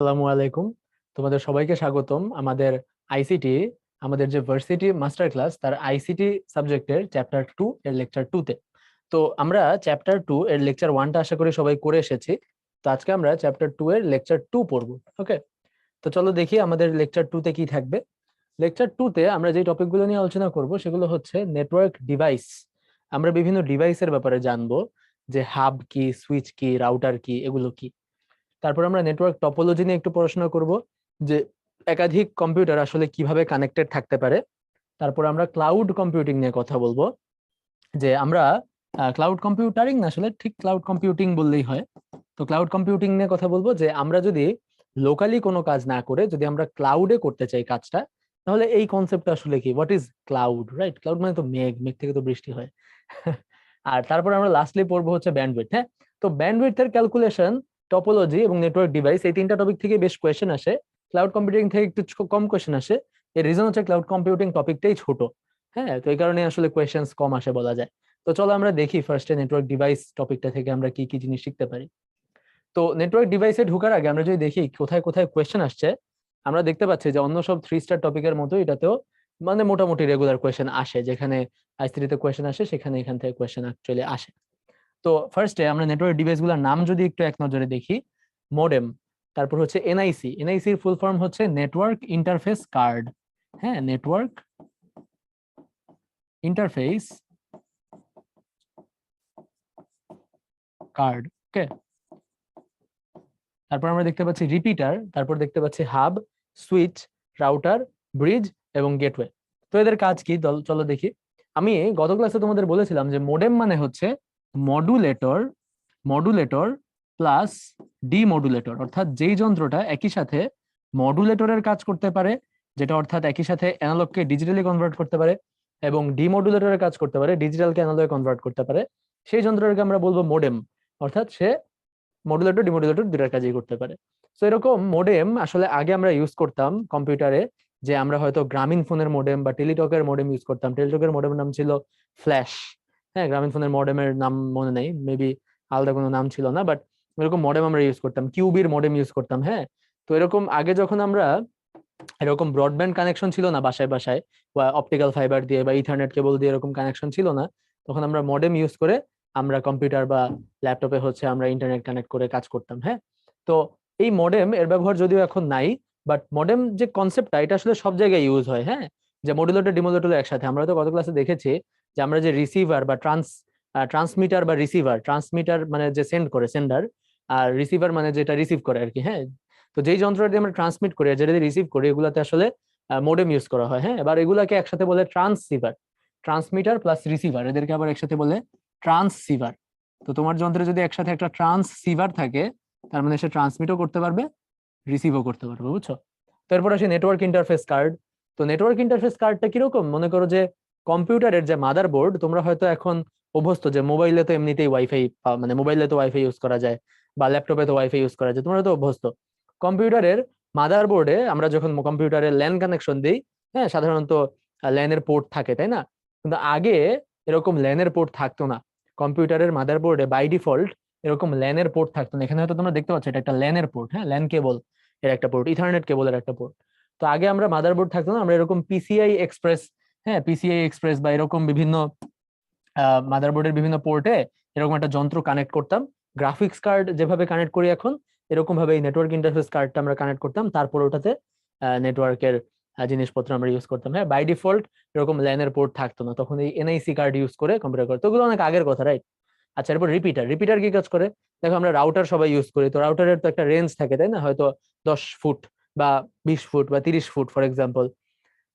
আসসালামু আলাইকুম। তোমাদের সবাইকে স্বাগতম আমাদের আইসিটি, আমাদের যে ভার্সিটি মাস্টার ক্লাস তার আইসিটি সাবজেক্টের চ্যাপ্টার 2 এর লেকচার 2 তে। তো আমরা চ্যাপ্টার 2 এর লেকচার 1টা আশা করি সবাই করে এসেছি। তো আজকে আমরা চ্যাপ্টার 2 এর লেকচার 2 পড়বো। ওকে, তো চলো দেখি আমাদের লেকচার 2 তে কি থাকবে। লেকচার 2 তে আমরা যে টপিকগুলো নিয়ে আলোচনা করব সেগুলো হচ্ছে নেটওয়ার্ক ডিভাইস। আমরা বিভিন্ন ডিভাইসের ব্যাপারে জানবো, যে হাব কি, সুইচ কি, রাউটার কি, এগুলো কি। তারপর আমরা নেটওয়ার্ক টপোলজি নিয়ে একটু পড়াশোনা করব, যে একাধিক কম্পিউটার আসলে কিভাবে কানেক্টেড থাকতে পারে। তারপর আমরা ক্লাউড কম্পিউটিং নিয়ে কথা বলবো, যে আমরা ক্লাউড কম্পিউটারিং না, আসলে ঠিক ক্লাউড কম্পিউটিং বললেই হয়। তো ক্লাউড কম্পিউটিং নিয়ে কথা বলবো, যে আমরা যদি লোকালি কোনো কাজ না করে যদি আমরা ক্লাউডে করতে চাই কাজটা, তাহলে এই কনসেপ্টটা আসলে কি, what is cloud, right? Cloud মানে তো মেঘ, মেঘ থেকে তো বৃষ্টি হয়। আর তারপর আমরা লাস্টলি পড়বো হচ্ছে ব্যান্ডউইথ। হ্যাঁ, তো ব্যান্ডউইথের ক্যালকুলেশন, টপোলজি এবং নেটওয়ার্ক ডিভাইস, এই তিনটা টপিক থেকে বেশ কোয়েশ্চেন আসে। ক্লাউড কম্পিউটিং থেকে একটু কম কোয়েশ্চেন আসে। এর রিজন হচ্ছে ক্লাউড কম্পিউটিং টপিকটাই ছোট। হ্যাঁ, তো এই কারণে আসলে কোয়েশ্চেন্স কম আসে বলা যায়। তো চলো আমরা দেখি ফার্স্টে নেটওয়ার্ক ডিভাইস টপিকটা থেকে আমরা কি কি জিনিস শিখতে পারি। তো নেটওয়ার্ক ডিভাইসে ঢোকার আগে আমরা যদি দেখি কোথায় কোথায় কোয়েশ্চেন আসছে, আমরা দেখতে পাচ্ছি যে অন্য সব 3 স্টার টপিকের মতো এটাতেও মানে মোটামুটি রেগুলার কোয়েশ্চেন আসে। যেখানে আইসিটিতে কোয়েশ্চেন আসে সেখানে এখান থেকে কোয়েশ্চেন অ্যাকচুয়ালি আসে। তো ফার্স্টে আমরা নেটওয়ার্ক ডিভাইস গুলোর নাম যদি একটু এক নজরে দেখি, মোডেম, তারপর হচ্ছে এনআইসি। এনআইসির ফুল ফর্ম হচ্ছে নেটওয়ার্ক ইন্টারফেস কার্ড। হ্যাঁ, নেটওয়ার্ক ইন্টারফেস কার্ড। ওকে, তারপর আমরা দেখতে পাচ্ছি রিপিটার, তারপর দেখতে পাচ্ছি হাব, সুইচ, রাউটার, ব্রিজ এবং গেটওয়ে। তো এদের কাজ কি চলো দেখি। আমি গত ক্লাসে তোমাদের বলেছিলাম যে মোডেম মানে হচ্ছে মডুলেটর, মডুলেটর প্লাস ডিমডুলেটর, অর্থাৎ যেই যন্ত্রটা একই সাথে মডুলেটরের কাজ করতে পারে, যেটা অর্থাৎ একই সাথে অ্যানালগকে ডিজিটালি কনভার্ট করতে পারে, এবং ডিমডুলেটরের কাজ করতে পারে, ডিজিটালকে অ্যানালগে কনভার্ট করতে পারে, সেই যন্ত্রটাকে আমরা বলবো মোডেম। অর্থাৎ সে মডুলেটর ডিমডুলেটর দুটার কাজই করতে পারে। তো এরকম মোডেম আসলে আগে আমরা ইউজ করতাম কম্পিউটারে, যে আমরা হয়তো গ্রামীণ ফোনের মোডেম বা টেলিটকের মোডেম ইউজ করতাম। টেলিটকের মোডেমের নাম ছিল ফ্ল্যাশ। হ্যাঁ, গ্রামীণ ফোনের মডেমের নাম মনে নেই, মেবি আলাদা কোনো নাম ছিল না, বাট এরকম মডেম আমরা ইউজ করতাম, কিউবির মডেম ইউজ করতাম। হ্যাঁ, তো এরকম আগে যখন আমরা এরকম ব্রডব্যান্ড কানেকশন ছিল না বাসায় বাসায়, বা অপটিক্যাল ফাইবার দিয়ে বা ইথারনেট কেবল দিয়ে এরকম কানেকশন ছিল না, তখন আমরা মডেম ইউজ করে আমরা কম্পিউটার বা ল্যাপটপে হচ্ছে আমরা ইন্টারনেট কানেক্ট করে কাজ করতাম। হ্যাঁ, তো এই মডেম এর ব্যবহার যদিও এখন নাই, বাট মডেম যে কনসেপ্টটা এটা আসলে সব জায়গায় ইউজ হয়। হ্যাঁ, যে মডুলেটর ডিমোডুলেটর একসাথে। আমরা তো গত ক্লাসে দেখেছি যে আমরা যে রিসিভার বা ট্রান্সমিটার বা রিসিভার, ট্রান্সমিটার মানে যে সেন্ড করে, সেন্ডার, আর রিসিভার মানে যেটা রিসিভ করে আর কি। হ্যাঁ, তো যেই যন্ত্রটি আমরা ট্রান্সমিট করি আর যেটা রিসিভ করি, এগুলাতে আসলে মোডেম ইউজ করা হয়। হ্যাঁ, এবার এগুলাকে একসাথে বলে ট্রান্সসিভার। ট্রান্সমিটার প্লাস রিসিভার, এদেরকে আবার একসাথে বলে ট্রান্সসিভার। তো তোমার যন্ত্রে যদি একসাথে একটা ট্রান্সসিভার থাকে, তার মানে সে ট্রান্সমিটও করতে পারবে, রিসিভও করতে পারবে। বুঝছো? তো এরপর আসে নেটওয়ার্ক ইন্টারফেস কার্ড। তো নেটওয়ার্ক ইন্টারফেস কার্ডটা কিরকম, মনে করো যে কম্পিউটারের যে মাদার বোর্ড, তোমরা হয়তো এখন অভ্যস্ত যে মোবাইলে তো এমনিতেই ওয়াইফাই, মানে মোবাইলে তো ওয়াইফাই ইউজ করা যায়, বা ল্যাপটপে তো ওয়াইফাই ইউজ করা যায়, তোমরা তো অভ্যস্ত। কম্পিউটারের মাদার বোর্ডে আমরা যখন কম্পিউটারে ল্যান কানেকশন দিই, হ্যাঁ, সাধারণত ল্যানের পোর্ট থাকে, তাই না? কিন্তু আগে এরকম ল্যানের পোর্ট থাকতো না। কম্পিউটারের মাদার বোর্ডে বাই ডিফল্ট এরকম ল্যানের পোর্ট থাকতো না। এখানে হয়তো তোমরা দেখতে পাচ্ছ এটা একটা ল্যানের পোর্ট। হ্যাঁ, ল্যান কেবল এর একটা পোর্ট, ইথারনেট কেবলের একটা পোর্ট। তো আগে আমরা মাদারবোর্ড থাকতো না, আমরা এরকম পিসিআই এক্সপ্রেস, হ্যাঁ, পিসিআই এক্সপ্রেস বা এরকম বিভিন্ন মাদারবোর্ডের বিভিন্ন পোর্টে এরকম একটা যন্ত্র কানেক্ট করতাম। গ্রাফিক্স কার্ড যেভাবে কানেক্ট করি এখন, এরকম ভাবে এই নেটওয়ার্ক ইন্টারফেস কার্ডটা আমরা কানেক্ট করতাম, তারপর ওটাতে নেটওয়ার্কের জিনিসপত্র আমরা ইউজ করতাম। হ্যাঁ, বাই ডিফল্ট এরকম ল্যানের পোর্ট থাকতো না, তখন এই এনআইসি কার্ড ইউজ করে কম্পিউটার করতো। ওগুলো অনেক আগের কথা, রাইট? আচ্ছা, এরপর রিপিটার। রিপিটার কি কাজ করে? দেখো, আমরা রাউটার সবাই ইউজ করি, তো রাউটারের তো একটা রেঞ্জ থাকে, তাই না? হয়তো 10 ফুট বা 20 ফুট বা 30 ফুট ফর এক্সাম্পল।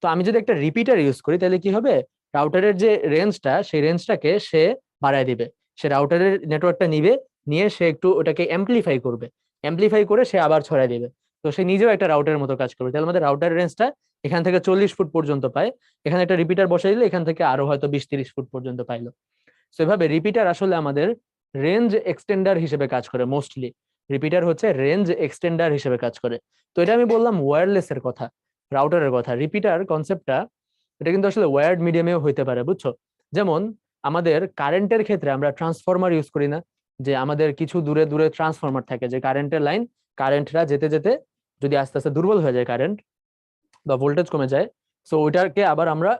তো আমি যদি একটা রিপিটার ইউজ করি, তাহলে কি হবে? রাউটারের যে রেঞ্জটা, সেই রেঞ্জটাকে সে বাড়ায় দিবে। সে রাউটারের নেটওয়ার্কটা নিবে, নিয়ে সে একটু ওটাকে অ্যাম্পলিফাই করবে, অ্যাম্পলিফাই করে সে আবার ছড়াই দিবে। তো সে নিজেও একটা রাউটারের মতো কাজ করবে। তাহলে আমাদের রাউটারের রেঞ্জটা এখান থেকে 40 ফুট পর্যন্ত পায়, এখানে একটা রিপিটার বসাই দিলে এখান থেকে আরো হয়তো 20-30 ফুট পর্যন্ত পাইলো। তো এভাবে রিপিটার আসলে আমাদের রেঞ্জ এক্সটেন্ডার হিসেবে কাজ করে মোস্টলি। রিপিটার হচ্ছে রেঞ্জ এক্সটেন্ডার হিসেবে কাজ করে। তো এটা আমি বললাম ওয়্যারলেস এর কথা, রাউটারের কথা। রিপিটার কনসেপ্টটা এটা কিন্তু আসলে ওয়্যার্ড মিডিয়ামেও হইতে পারে, বুঝছো? যেমন আমাদের কারেন্টের ক্ষেত্রে আমরা ট্রান্সফরমার ইউজ করি না, যে আমাদের কিছু দূরে দূরে ট্রান্সফরমার থাকে, যে কারেন্টের লাইন, কারেন্টরা যেতে যেতে যদি আস্তে আস্তে দুর্বল হয়ে যায় কারেন্ট বা ভোল্টেজ কমে যায়, সো ওইটাকে আবার আমরা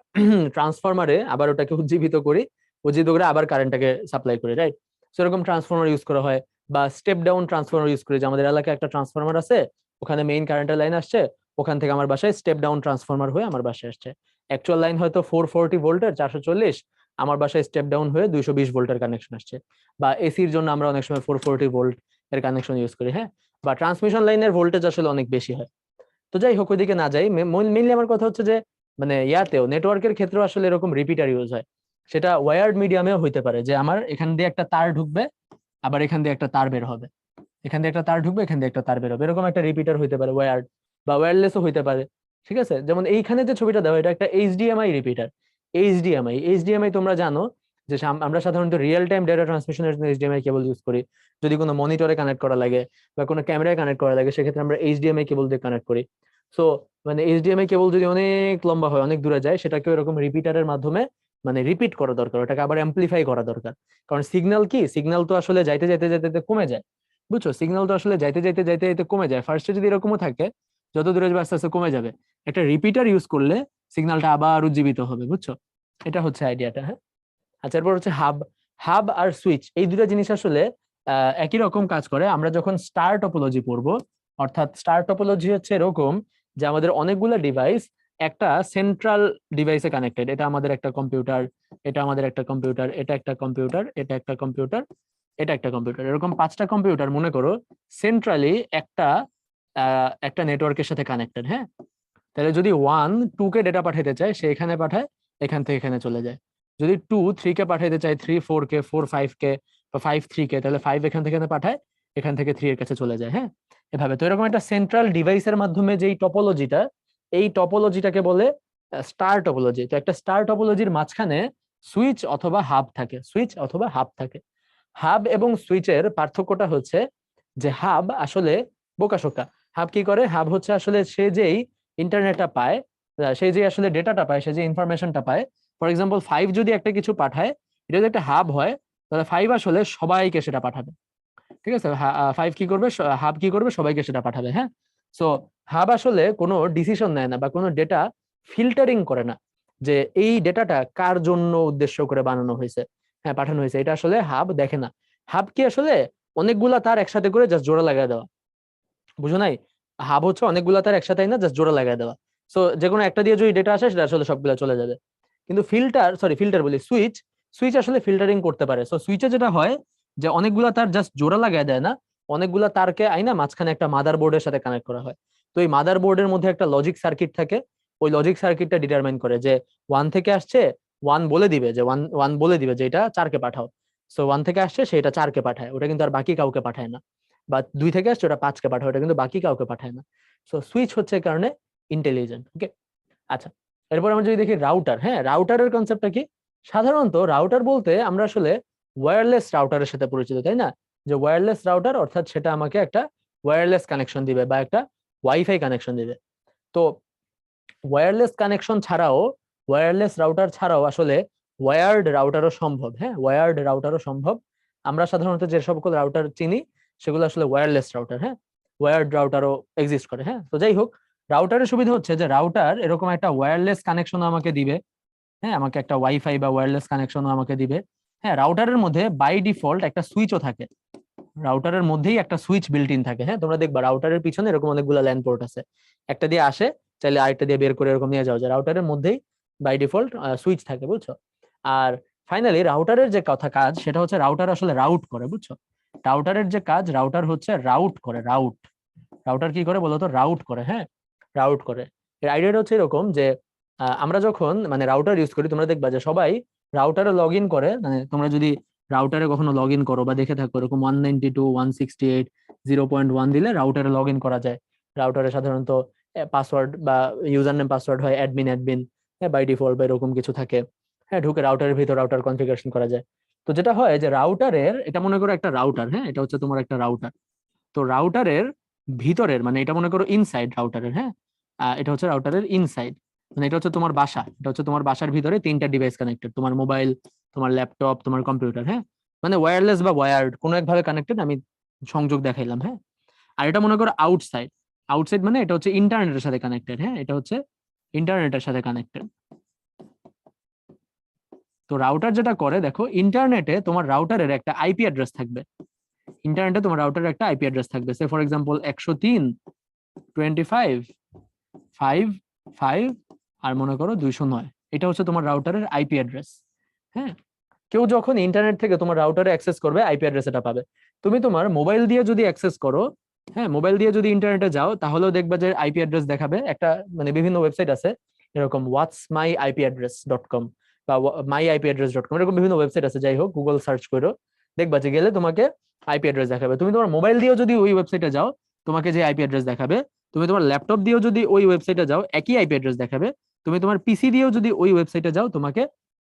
ট্রান্সফরমারে আবার ওটাকে উজ্জীবিত করি, উজ্জীবিত করে আবার কারেন্টটাকে সাপ্লাই করি, রাইট? সেরকম ট্রান্সফরমার ইউজ করা হয়, বা স্টেপ ডাউন ট্রান্সফরমার ইউজ করি, যে আমাদের এলাকায় একটা ট্রান্সফরমার আছে, ওখানে মেইন কারেন্টের লাইন আসছে, ওখান থেকে আমার বাসায় স্টেপ ডাউন ট্রান্সফরমার হয়ে আমার বাসায় আসছে। অ্যাকচুয়াল লাইন হয়তো 440 ভোল্টের 440, আমার বাসায় স্টেপ ডাউন হয়ে 220 ভোল্টের কানেকশন আসছে। বা এসির জন্য আমরা অনেক সময় 440 ভোল্ট এর কানেকশন ইউজ করি, হ্যাঁ। বা ট্রান্সমিশন লাইনের ভোল্টেজ আসলে অনেক বেশি হয়। তো যাই হোক, ওইদিকে না যাই, মেইনলি আমার কথা হচ্ছে যে মানে ইয়াতেও নেটওয়ার্কের ক্ষেত্রে আসলে এরকম রিপিটার ইউজ হয়। সেটা ওয়্যার্ড মিডিয়ামেও হইতে পারে, যে আমার এখান দিয়ে একটা তার ঢুকবে, আবার এখান দিয়ে একটা তার বের হবে, এখান দিয়ে একটা তার ঢুকবে, এখান দিয়ে একটা তার বের হবে, এরকম একটা রিপিটার হইতে পারে ওয়্যার্ড, বা ওয়্যারলেসও হইতে পারে। ঠিক আছে, যেমন এইখানে যে ছবিটা দেওয়া, এটা একটা এইচডিএমআই রিপিটার। এইচডিএমআই তোমরা জানো যে আমরা সাধারণত রিয়েল টাইম ডেটা ট্রান্সমিশনের জন্য এইচডিএমআই কেবল ইউজ করি। যদি কোনো মনিটরে কানেক্ট করা লাগে বা কোনো ক্যামেরায় কানেক্ট করা লাগে, সেক্ষেত্রে আমরা এইচডিএমআই কেবল দিয়ে কানেক্ট করি। সো মানে এইচডিএমআই কেবল যদি অনেক লম্বা হয়, অনেক দূরে যায়, সেটাকে এরকম রিপিটারের মাধ্যমে মানে রিপিট করা দরকার, ওটাকে আবার অ্যাম্পলিফাই করা দরকার। কারণ সিগন্যাল কি, সিগন্যাল তো আসলে যাইতে যাইতে যাইতে যাইতে কমে যায়, বুঝছো? সিগন্যাল তো আসলে যাইতে যাইতে যাইতে যাইতে কমে যায়, ফার্স্টে যদি এরকমও থাকে, যত দূরে যাবে আস্তে আস্তে কমে যাবে। একটা রিপিটার ইউজ করলে সিগন্যালটা আবার উজ্জীবিত হবে, বুঝছো? এটা হচ্ছে আইডিয়াটা, হ্যাঁ। আচ্ছা, এরপর হচ্ছে হাব। হাব আর সুইচ, এই দুটো জিনিস আসলে একই রকম কাজ করে। আমরা যখন স্টার টপোলজি পড়বো, অর্থাৎ স্টার টপোলজি হচ্ছে এরকম যে আমাদের অনেকগুলো ডিভাইস একটা সেন্ট্রাল ডিভাইসে কানেক্টেড। এটা আমাদের একটা কম্পিউটার, এটা আমাদের একটা কম্পিউটার, এটা একটা কম্পিউটার, এটা একটা কম্পিউটার, এটা একটা কম্পিউটার, এরকম 5টা কম্পিউটার মনে করো সেন্ট্রালি একটা নেটওয়ার্কের সাথে কানেক্টেড, হ্যাঁ। তাহলে যদি 1 2 কে ডেটা পাঠাতে চায়, সে এখানে পাঠায়, এখান থেকে এখানে চলে যায়। যদি 2 3 কে পাঠাতে চায়, 3 4 কে, 4 5 কে, বা 5 3 কে, তাহলে 5 এখান থেকে এখানে পাঠায়, এখান থেকে 3 এর কাছে চলে যায়, হ্যাঁ। এভাবে তো এরকম একটা সেন্ট্রাল ডিভাইসের মাধ্যমে যেই টপোলজিটা, এই টপোলজিটাকে বলে স্টার টপোলজি। তো একটা স্টার টপোলজির মাঝখানে সুইচ অথবা হাব থাকে, সুইচ অথবা হাব থাকে। হাব এবং সুইচের পার্থক্যটা হচ্ছে যে হাব আসলে বোকাশোকা। হাব কি করে? হাব হচ্ছে আসলে সে যেই ইন্টারনেটটা পায়, সে যে আসলে ডেটাটা পায়, সে যে ইনফরমেশনটা পায়, ফর এক্সাম্পল 5 যদি একটা কিছু পাঠায়, এটা যদি একটা হাব হয়, তাহলে 5 আসলে সবাইকে সেটা পাঠাবে। ঠিক আছে, 5 কি করবে, হাব কি করবে, সবাইকে সেটা পাঠাবে, হ্যাঁ। সো হাব আসলে কোনো ডিসিশন নেয় না বা কোনো ডেটা ফিল্টারিং করে না, যে এই ডেটাটা কার জন্য উদ্দেশ্য করে বানানো হয়েছে, হ্যাঁ, পাঠানো হয়েছে, এটা আসলে হাব দেখে না। হাব কি আসলে অনেকগুলা তার একসাথে করে জাস্ট জোড়া লাগাই দেওয়া, বুঝো নাই? হাব হচ্ছে অনেকগুলা তার একসাথে না জাস্ট জোড়া লাগাই দেওয়া। সো যে কোনো একটা দিয়ে যদি ডেটা আসে, সেটা আসলে সবগুলা চলে যাবে। কিন্তু ফিল্টার বলি, সুইচ, সুইচ আসলে ফিল্টারিং করতে পারে। সো সুইচে যেটা হয় যে অনেকগুলা তার জাস্ট জোড়া লাগায় দেয় না, অনেকগুলা তারকে আইনা মাঝখানে একটা মাদার বোর্ডের সাথে কানেক্ট করা হয়। তো এই মাদার বোর্ডের মধ্যে একটা লজিক সার্কিট থাকে, ওই লজিক সার্কিটটা ডিটারমাইন করে যে 1 থেকে আসছে, 1 বলে দিবে যে 1 বলে দিবে যে এটা 4 কে পাঠাও। সো 1 থেকে আসছে, সেটা 4 কে পাঠায়, ওটা কিন্তু আর বাকি কাউকে পাঠায় না। বা 2 থেকে আসছে, ওটা 5 কে পাঠায়, ওটা কিন্তু বাকি কাউকে পাঠায় না। সো সুইচ হচ্ছে কারণে ইন্টেলিজেন্ট, ওকে। আচ্ছা, এরপর আমরা যদি দেখি রাউটার, হ্যাঁ, রাউটারের কনসেপ্টটা কি? সাধারণত রাউটার বলতে আমরা আসলে ওয়্যারলেস রাউটারের সাথে পরিচিত, তাই না? যে ওয়্যারলেস রাউটার অর্থাৎ সেটা আমাকে একটা ওয়্যারলেস কানেকশন দিবে বা একটা ওয়াইফাই কানেকশন দিবে। তো ওয়্যারলেস কানেকশন ছাড়াও, ওয়্যারলেস রাউটার ছাড়াও আসলে ওয়্যার্ড রাউটারও সম্ভব, হ্যাঁ, ওয়্যার্ড রাউটারও সম্ভব। আমরা সাধারণত যে সকল রাউটার চিনি, সেগুলো আসলে ওয়্যারলেস রাউটার, হ্যাঁ। ওয়্যার্ড রাউটারও এক্সিস্ট করে, হ্যাঁ। তো যাই হোক, রাউটারের সুবিধা হচ্ছে যে রাউটার এরকম একটা ওয়্যারলেস কানেকশন আমাকে দিবে, হ্যাঁ, আমাকে একটা ওয়াইফাই বা ওয়্যারলেস কানেকশনও আমাকে দিবে। হ্যাঁ, রাউটারের মধ্যে বাই ডিফল্ট একটা সুইচও থাকে, রাউটারের মধ্যেই একটা সুইচ বিল্ট ইন থাকে, হ্যাঁ। তোমরা দেখবা রাউটারের পিছনে এরকম অনেকগুলো ল্যান পোর্ট আছে, একটা দিয়ে আসে, চাইলে আরেকটা দিয়ে বের করে এরকম নিয়ে যাওয়া যায়। রাউটারের মধ্যেই বাই ডিফল্ট সুইচ থাকে, বুঝছো? আর ফাইনালি রাউটারের যে কথা কাজ, সেটা হচ্ছে রাউটার আসলে রাউট করে, বুঝছো? রাউটারের যে কাজ, রাউটার হচ্ছে রাউট করে, রাউট। রাউটার কি করে বলতো? রাউট করে, হ্যাঁ, রাউট করে। এর আইডিয়াটা হচ্ছে এরকম যে আমরা যখন মানে রাউটার ইউজ করি, তোমরা দেখবা যে সবাই রাউটারে লগ ইন করে, মানে তোমরা যদি রাউটারে কখনো লগ ইন করো বা দেখে থাকো, এরকম 192.168.0.1 দিলে রাউটারে লগ ইন করা যায়। রাউটারে সাধারণত পাসওয়ার্ড বা ইউজার নেম পাসওয়ার্ড হয় অ্যাডমিন অ্যাডমিন, হ্যাঁ, বাই ডিফল্ট বা এরকম কিছু থাকে, হ্যাঁ। ঢুকে রাউটারের ভিতর রাউটার কনফিগারেশন করা যায়। তো যেটা হয় যে রাউটারের, এটা মনে করো একটা রাউটার, হ্যাঁ, এটা হচ্ছে তোমার একটা রাউটার। তো রাউটারের ভিতরের, মানে এটা মনে করো ইনসাইড রাউটারের, হ্যাঁ, এটা হচ্ছে রাউটারের ইনসাইড, মানে এটা হচ্ছে তোমার বাসা, এটা হচ্ছে তোমার বাসার ভিতরে 3টা ডিভাইস কানেক্টেড, তোমার মোবাইল, তোমার ল্যাপটপ, তোমার কম্পিউটার, হ্যাঁ। মানে ওয়্যারলেস বা ওয়্যার্ড কোনো একভাবে কানেক্টেড, আমি সংযোগ দেখাইলাম, হ্যাঁ। আর এটা মনে করো আউটসাইড, আউটসাইড মানে এটা হচ্ছে ইন্টারনেটের সাথে কানেক্টেড, হ্যাঁ এটা হচ্ছে ইন্টারনেটের সাথে কানেক্টেড। তো রাউটার যেটা করে দেখো, ইন্টারনেটে তোমার রাউটারের একটা আইপি অ্যাড্রেস থাকবে, ইন্টারনেটে তোমার রাউটারের একটা আইপি অ্যাড্রেস থাকবে, সে ফর এক্সাম্পল 103.25.5.5 আর মনে করো 209, এটা হচ্ছে তোমার রাউটারের আইপি অ্যাড্রেস। হ্যাঁ, কেউ যখন ইন্টারনেট থেকে তোমার রাউটারে অ্যাক্সেস করবে আইপি অ্যাড্রেস এটা পাবে। তুমি তোমার মোবাইল দিয়ে যদি অ্যাক্সেস করো, হ্যাঁ মোবাইল দিয়ে যদি ইন্টারনেটে যাও, তাহলেও দেখবে যে আইপি অ্যাড্রেস দেখাবে একটা, মানে বিভিন্ন ওয়েবসাইট আছে এরকম whatsmyIPaddress.com বা myIPaddress.com, এরকম বিভিন্ন ওয়েবসাইট আছে, যাই হোক গুগল সার্চ করো, দেখবা যে গেলে তোমাকে আইপি অ্যাড্রেস দেখাবে। তুমি তোমার মোবাইল দিয়েও যদি ওই ওয়েবসাইটে যাও, তোমাকে যে আইপি অ্যাড্রেস দেখাবে, তুমি তোমার ল্যাপটপ দিয়েও যদি ওই ওয়েবসাইটে যাও একই আইপি অ্যাড্রেস দেখাবে, তুমি তোমার পিসি দিয়েও যদি ওই ওয়েবসাইটে যাও তোমাকে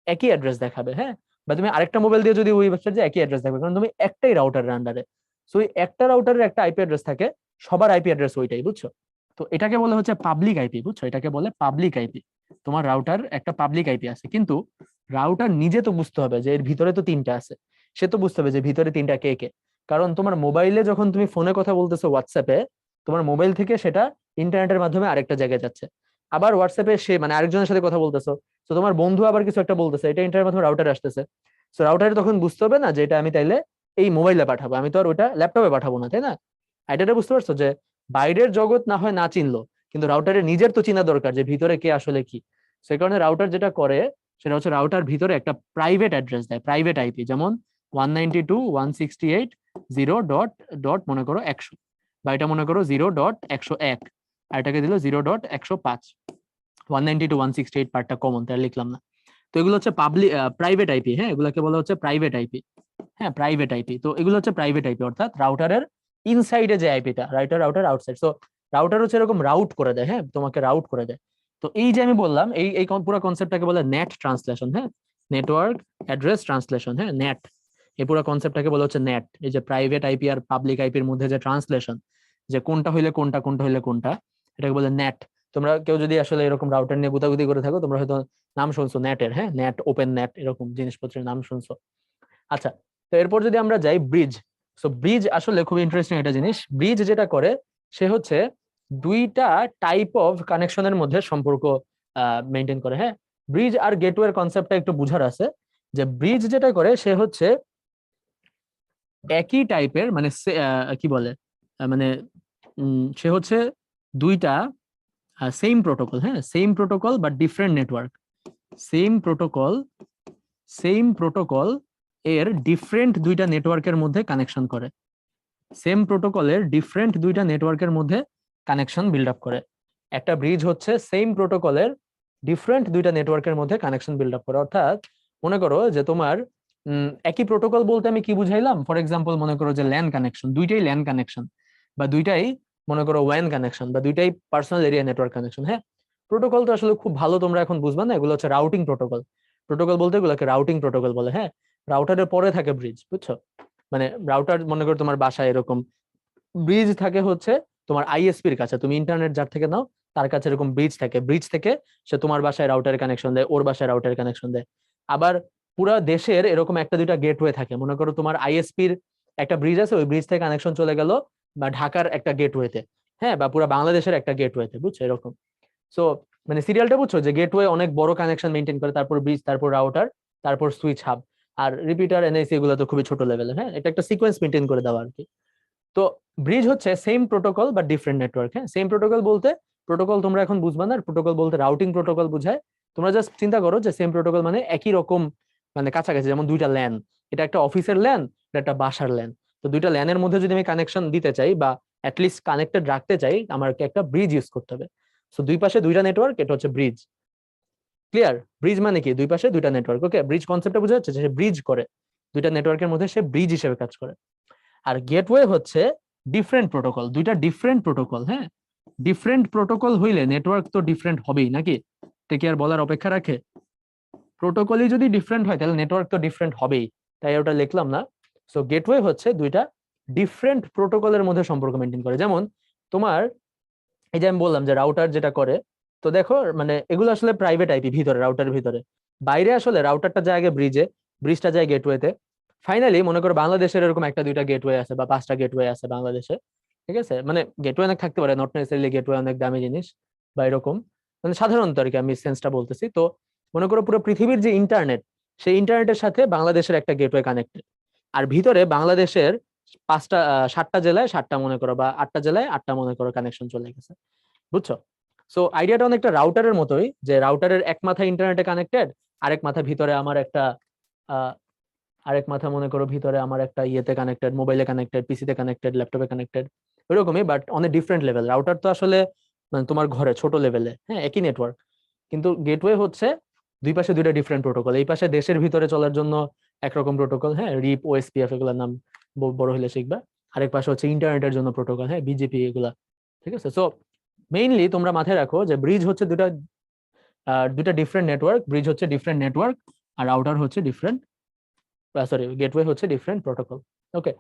একই অ্যাড্রেস দেখাবে। হ্যাঁ, বা তুমি আরেকটা মোবাইল দিয়ে যদি ওই ওয়েবসাইটে যাও একই অ্যাড্রেস দেখাবে, কারণ তুমি একটাই রাউটারের আন্ডারে। সো ওই একটা রাউটারের একটা আইপি অ্যাড্রেস থাকে, সবার আইপি অ্যাড্রেস ওইটাই, বুঝছো? তো এটাকে বলে হচ্ছে পাবলিক আইপি, বুঝছো? এটাকে বলে পাবলিক আইপি। তোমার রাউটার একটা পাবলিক আইপি আছে, কিন্তু রাউটার নিজে তো বুঝতে হবে যে এর ভিতরে তো তিনটা আছে, সে তো বুঝতে হবে যে ভিতরে তিনটা কে কে। কারণ তোমার মোবাইলে যখন তুমি ফোনে কথা বলতেছো হোয়াটসঅ্যাপে, তোমার মোবাইল থেকে সেটা ইন্টারনেটের মাধ্যমে আরেকটা জায়গায় যাচ্ছে। আবার হোয়াটসঅ্যাপে সে মানে আরেকজনের সাথে কথা বলতেছো, তো তোমার বন্ধু আবার কিছু একটা বলতেছে, এটা ইন্টারনেটের মাধ্যমে রাউটারে আসতেছে। সো রাউটারে তখন বুঝতে হবে না যে এটা আমি তাইলে এই মোবাইলে পাঠাবো, আমি তো আর ওটা ল্যাপটপে পাঠাবো না, তাই না? এটা বুঝতে পারছো যে বাইরের জগৎ না হয় না চিনলো, কিন্তু রাউটারের নিজের তো চিনা দরকার যে ভিতরে কে আসলে কি। সে কারণে রাউটার যেটা করে সেটা হচ্ছে রাউটার ভিতরে একটা প্রাইভেট অ্যাড্রেস দেয়, প্রাইভেট আইপি, যেমন 192.168.0. মনে করো 100, বা এটা মনে করো 0.101, আর এটাকে দিল 0.105। 192.168 পার্টটা কমন, তাই লিখলাম না। তো এগুলো হচ্ছে পাবলিক প্রাইভেট আইপি, হ্যাঁ এগুলোকে বলা হচ্ছে প্রাইভেট আইপি। হ্যাঁ প্রাইভেট আইপি, তো এগুলো হচ্ছে প্রাইভেট আইপি, অর্থাৎ রাউটারের ইনসাইডে যে আইপিটা, রাউটার আউটসাইড। তো রাউটার হচ্ছে এরকম রাউট করে দেয়, হ্যাঁ তোমাকে রাউট করে দেয়। তো এই যে আমি বললাম এই এই পুরো কনসেপ্টটাকে বলে নেট ট্রান্সলেশন, হ্যাঁ নেটওয়ার্ক অ্যাড্রেস ট্রান্সলেশন, হ্যাঁ নেট। এই পুরো কনসেপ্টটাকে বলা হচ্ছে নেট, এই যে প্রাইভেট আইপি আর পাবলিক আইপির মধ্যে যে ট্রান্সলেশন, যে কোনটা হইলে কোনটা, কোনটা হইলে কোনটা, এটাকে বলে নেট। তোমরা কেউ যদি আসলে এরকম রাউটার নিয়ে গুতাগুতি করে থাকো, তোমরা হয়তো নাম শুনছো নেটের, হ্যাঁ নেট, ওপেন নেট, এরকম জিনিসপত্রের নাম শুনছো। আচ্ছা, তো এরপর যদি আমরা যাই ব্রিজ। সো ব্রিজ আসলে খুব ইন্টারেস্টিং একটা জিনিস। ব্রিজ যেটা করে সে হচ্ছে দুইটা টাইপ অফ কানেকশনের মধ্যে সম্পর্ক মেনটেন করে। হ্যাঁ, ব্রিজ আর গেটওয়ের কনসেপ্টটা একটু বুঝার আছে, যে ব্রিজ যেটা করে সে হচ্ছে একই টাইপের, মানে কি বলে, মানে সে হচ্ছে দুইটা সেম প্রোটোকল, হ্যাঁ same protocol but different network, same protocol, same protocol এর ডিফারেন্ট দুইটা নেটওয়ার্কের মধ্যে কানেকশন করে, সেম প্রোটোকলের ডিফারেন্ট দুইটা নেটওয়ার্কের মধ্যে কানেকশন বিল্ড আপ করে। একটা ব্রিজ হচ্ছে সেম প্রোটোকলের ডিফারেন্ট দুইটা নেটওয়ার্কের মধ্যে কানেকশন বিল্ড আপ করে। অর্থাৎ মনে করো যে তোমার একই প্রোটোকল বলতে আমি কি বুঝাইলাম, ফর এক্সাম্পল মনে করো যে ল্যান কানেকশন, দুইটাই ল্যান কানেকশন, বা দুইটাই মনে করো ওয়ান কানেকশন, বা দুইটাই পার্সোনাল এরিয়া নেটওয়ার্ক কানেকশন। হ্যাঁ, প্রোটোকল তো আসলে খুব ভালো তোমরা এখন বুঝবা না, এগুলো হচ্ছে রাউটিং প্রোটোকল। প্রোটোকল বলতে এগুলোকে রাউটিং প্রোটোকল বলে। হ্যাঁ, রাউটারের পরে থাকে ব্রিজ, বুঝছো? মানে রাউটার মনে করো তোমার বাসায় এরকম, ব্রিজ থাকে হচ্ছে তোমার আইএসপির কাছে, তুমি ইন্টারনেট যার থেকে নাও তার কাছে এরকম ব্রিজ থাকে, ব্রিজ থেকে সে তোমার বাসায় রাউটারের কানেকশন দেয়, ওর বাসায় রাউটারের কানেকশন দেয়। আবার পুরো দেশের এরকম একটা দুইটা গেটওয়ে থাকে, মনে করো তোমার আইএসপির একটা ব্রিজ আছে, ওই ব্রিজ থেকে কানেকশন চলে গেল বা ঢাকার একটা গেটওয়েতে, হ্যাঁ বা পুরো বাংলাদেশের একটা গেটওয়েতে, বুঝছো এরকম। সো মানে সিরিয়ালটা বুঝছো, যে গেটওয়ে অনেক বড় কানেকশন মেনটেন করে, তারপর ব্রিজ, তারপর রাউটার, তারপর সুইচ হাব, আর রিপিটার এনআইসি এগুলো তো খুবই ছোট লেভেলের। হ্যাঁ, এটা একটা সিকোয়েন্স মেনটেন করে দেওয়া আর কি। তো ব্রিজ হচ্ছে সেম প্রোটোকল বা ডিফারেন্ট নেটওয়ার্ক। হ্যাঁ, সেম প্রোটোকল বলতে, প্রোটোকল তোমরা এখন বুঝবা না, প্রোটোকল বলতে রাউটিং প্রোটোকল বুঝায়। তোমরা জাস্ট চিন্তা করো যে সেম প্রোটোকল মানে একই রকম, মানে কাছাকাছি, যেমন দুইটা ল্যান, এটা একটা অফিসের ল্যান, এটা একটা বাসার ল্যান। তো দুইটা ল্যানের মধ্যে যদি আমি কানেকশন দিতে চাই বা অ্যাটলিস্ট কানেক্টেড রাখতে চাই, আমাকে একটা ব্রিজ ইউজ করতে হবে। সো দুই পাশে দুইটা নেটওয়ার্ক, এটা হচ্ছে ব্রিজ। ক্লিয়ার? ব্রিজ মানে কি, দুই পাশে দুইটা নেটওয়ার্ক। ওকে, ব্রিজ কনসেপ্টটা বোঝা যাচ্ছে, যে সে ব্রিজ করে, দুইটা নেটওয়ার্কের মধ্যে সে ব্রিজ হিসেবে কাজ করে। আর গেটওয়ে হচ্ছে ডিফারেন্ট প্রোটোকল, দুইটা ডিফারেন্ট প্রোটোকল। হ্যাঁ, ডিফারেন্ট প্রোটোকল হইলে নেটওয়ার্ক তো ডিফারেন্ট হবেই নাকি, এটা কি আর বলার অপেক্ষা রাখে? প্রোটোকলই যদি ডিফারেন্ট হয় তাহলে নেটওয়ার্ক তো ডিফারেন্ট হবেই, তাই ওটা লিখলাম না। সো গেটওয়ে হচ্ছে দুইটা ডিফারেন্ট প্রোটোকলের মধ্যে সম্পর্ক মেনটেন করে। যেমন তোমার এই যে আমি বললাম যে রাউটার যেটা করে, তো দেখো মানে এগুলো আসলে প্রাইভেট আইপি ভিতরে, রাউটারের ভিতরে। বাইরে আসলে রাউটারটা যায় আগে ব্রিজে, ব্রিজটা যায় গেটওয়েতে। ফাইনালি মনে করো বাংলাদেশের এরকম একটা দুইটা গেটওয়ে আছে বা পাঁচটা গেটওয়ে আছে বাংলাদেশে, ঠিক আছে, মানে গেটওয়ে অনেক থাকতে পারে, নট নেসেসারিলি গেটওয়ে অনেক দামি জিনিস বা এরকম, মানে সাধারণত আর কি আমি সেন্সটা বলতেছি। তো মনে করো পুরো পৃথিবীর যে ইন্টারনেট, সেই ইন্টারনেটের সাথে বাংলাদেশের একটা গেটওয়ে কানেক্টেড। আর ভিতরে বাংলাদেশের 7টা জেলায় 7টা মনে করো, বা 8টা জেলায় 8টা মনে করো কানেকশন চলে গেছে, বুঝছো? সো আইডিয়াটা অনেকটা রাউটারের মতোই, যে রাউটারের এক মাথা ইন্টারনেটে কানেক্টেড, আরেক মাথা ভিতরে আমার একটা আহ আরেক মাথা মনে করো ভিতরে আমার একটা ইয়েতে কানেক্টেড, মোবাইলে কানেক্টেড, পিসিতে কানেক্টেড, ল্যাপটপে কানেক্টেড, ওইরকমই, বাট অনেক ডিফারেন্ট লেভেল। রাউটার তো আসলে মানে তোমার ঘরে ছোট লেভেলে, হ্যাঁ, একই নেটওয়ার্ক। কিন্তু গেটওয়ে হচ্ছে দুই পাশে দুইটা ডিফারেন্ট প্রোটোকল। এই পাশে দেশের ভিতরে চলার জন্য একরকম প্রোটোকল, হ্যাঁ, রিপ, ওএসপিএফ, এগুলোর নাম বড় হলে শিখবা। আরেক পাশে হচ্ছে ইন্টারনেটের জন্য প্রোটোকল, হ্যাঁ, বিজেপি, এগুলা। ঠিক আছে, সো মেইনলি তোমরা মাথায় রাখো যে ব্রিজ হচ্ছে দুটা ডিফারেন্ট নেটওয়ার্ক, ব্রিজ হচ্ছে ডিফারেন্ট নেটওয়ার্ক, আর রাউটার হচ্ছে ডিফারেন্ট, সরি, গেটওয়ে হচ্ছে ডিফারেন্ট প্রোটোকল। ওকে,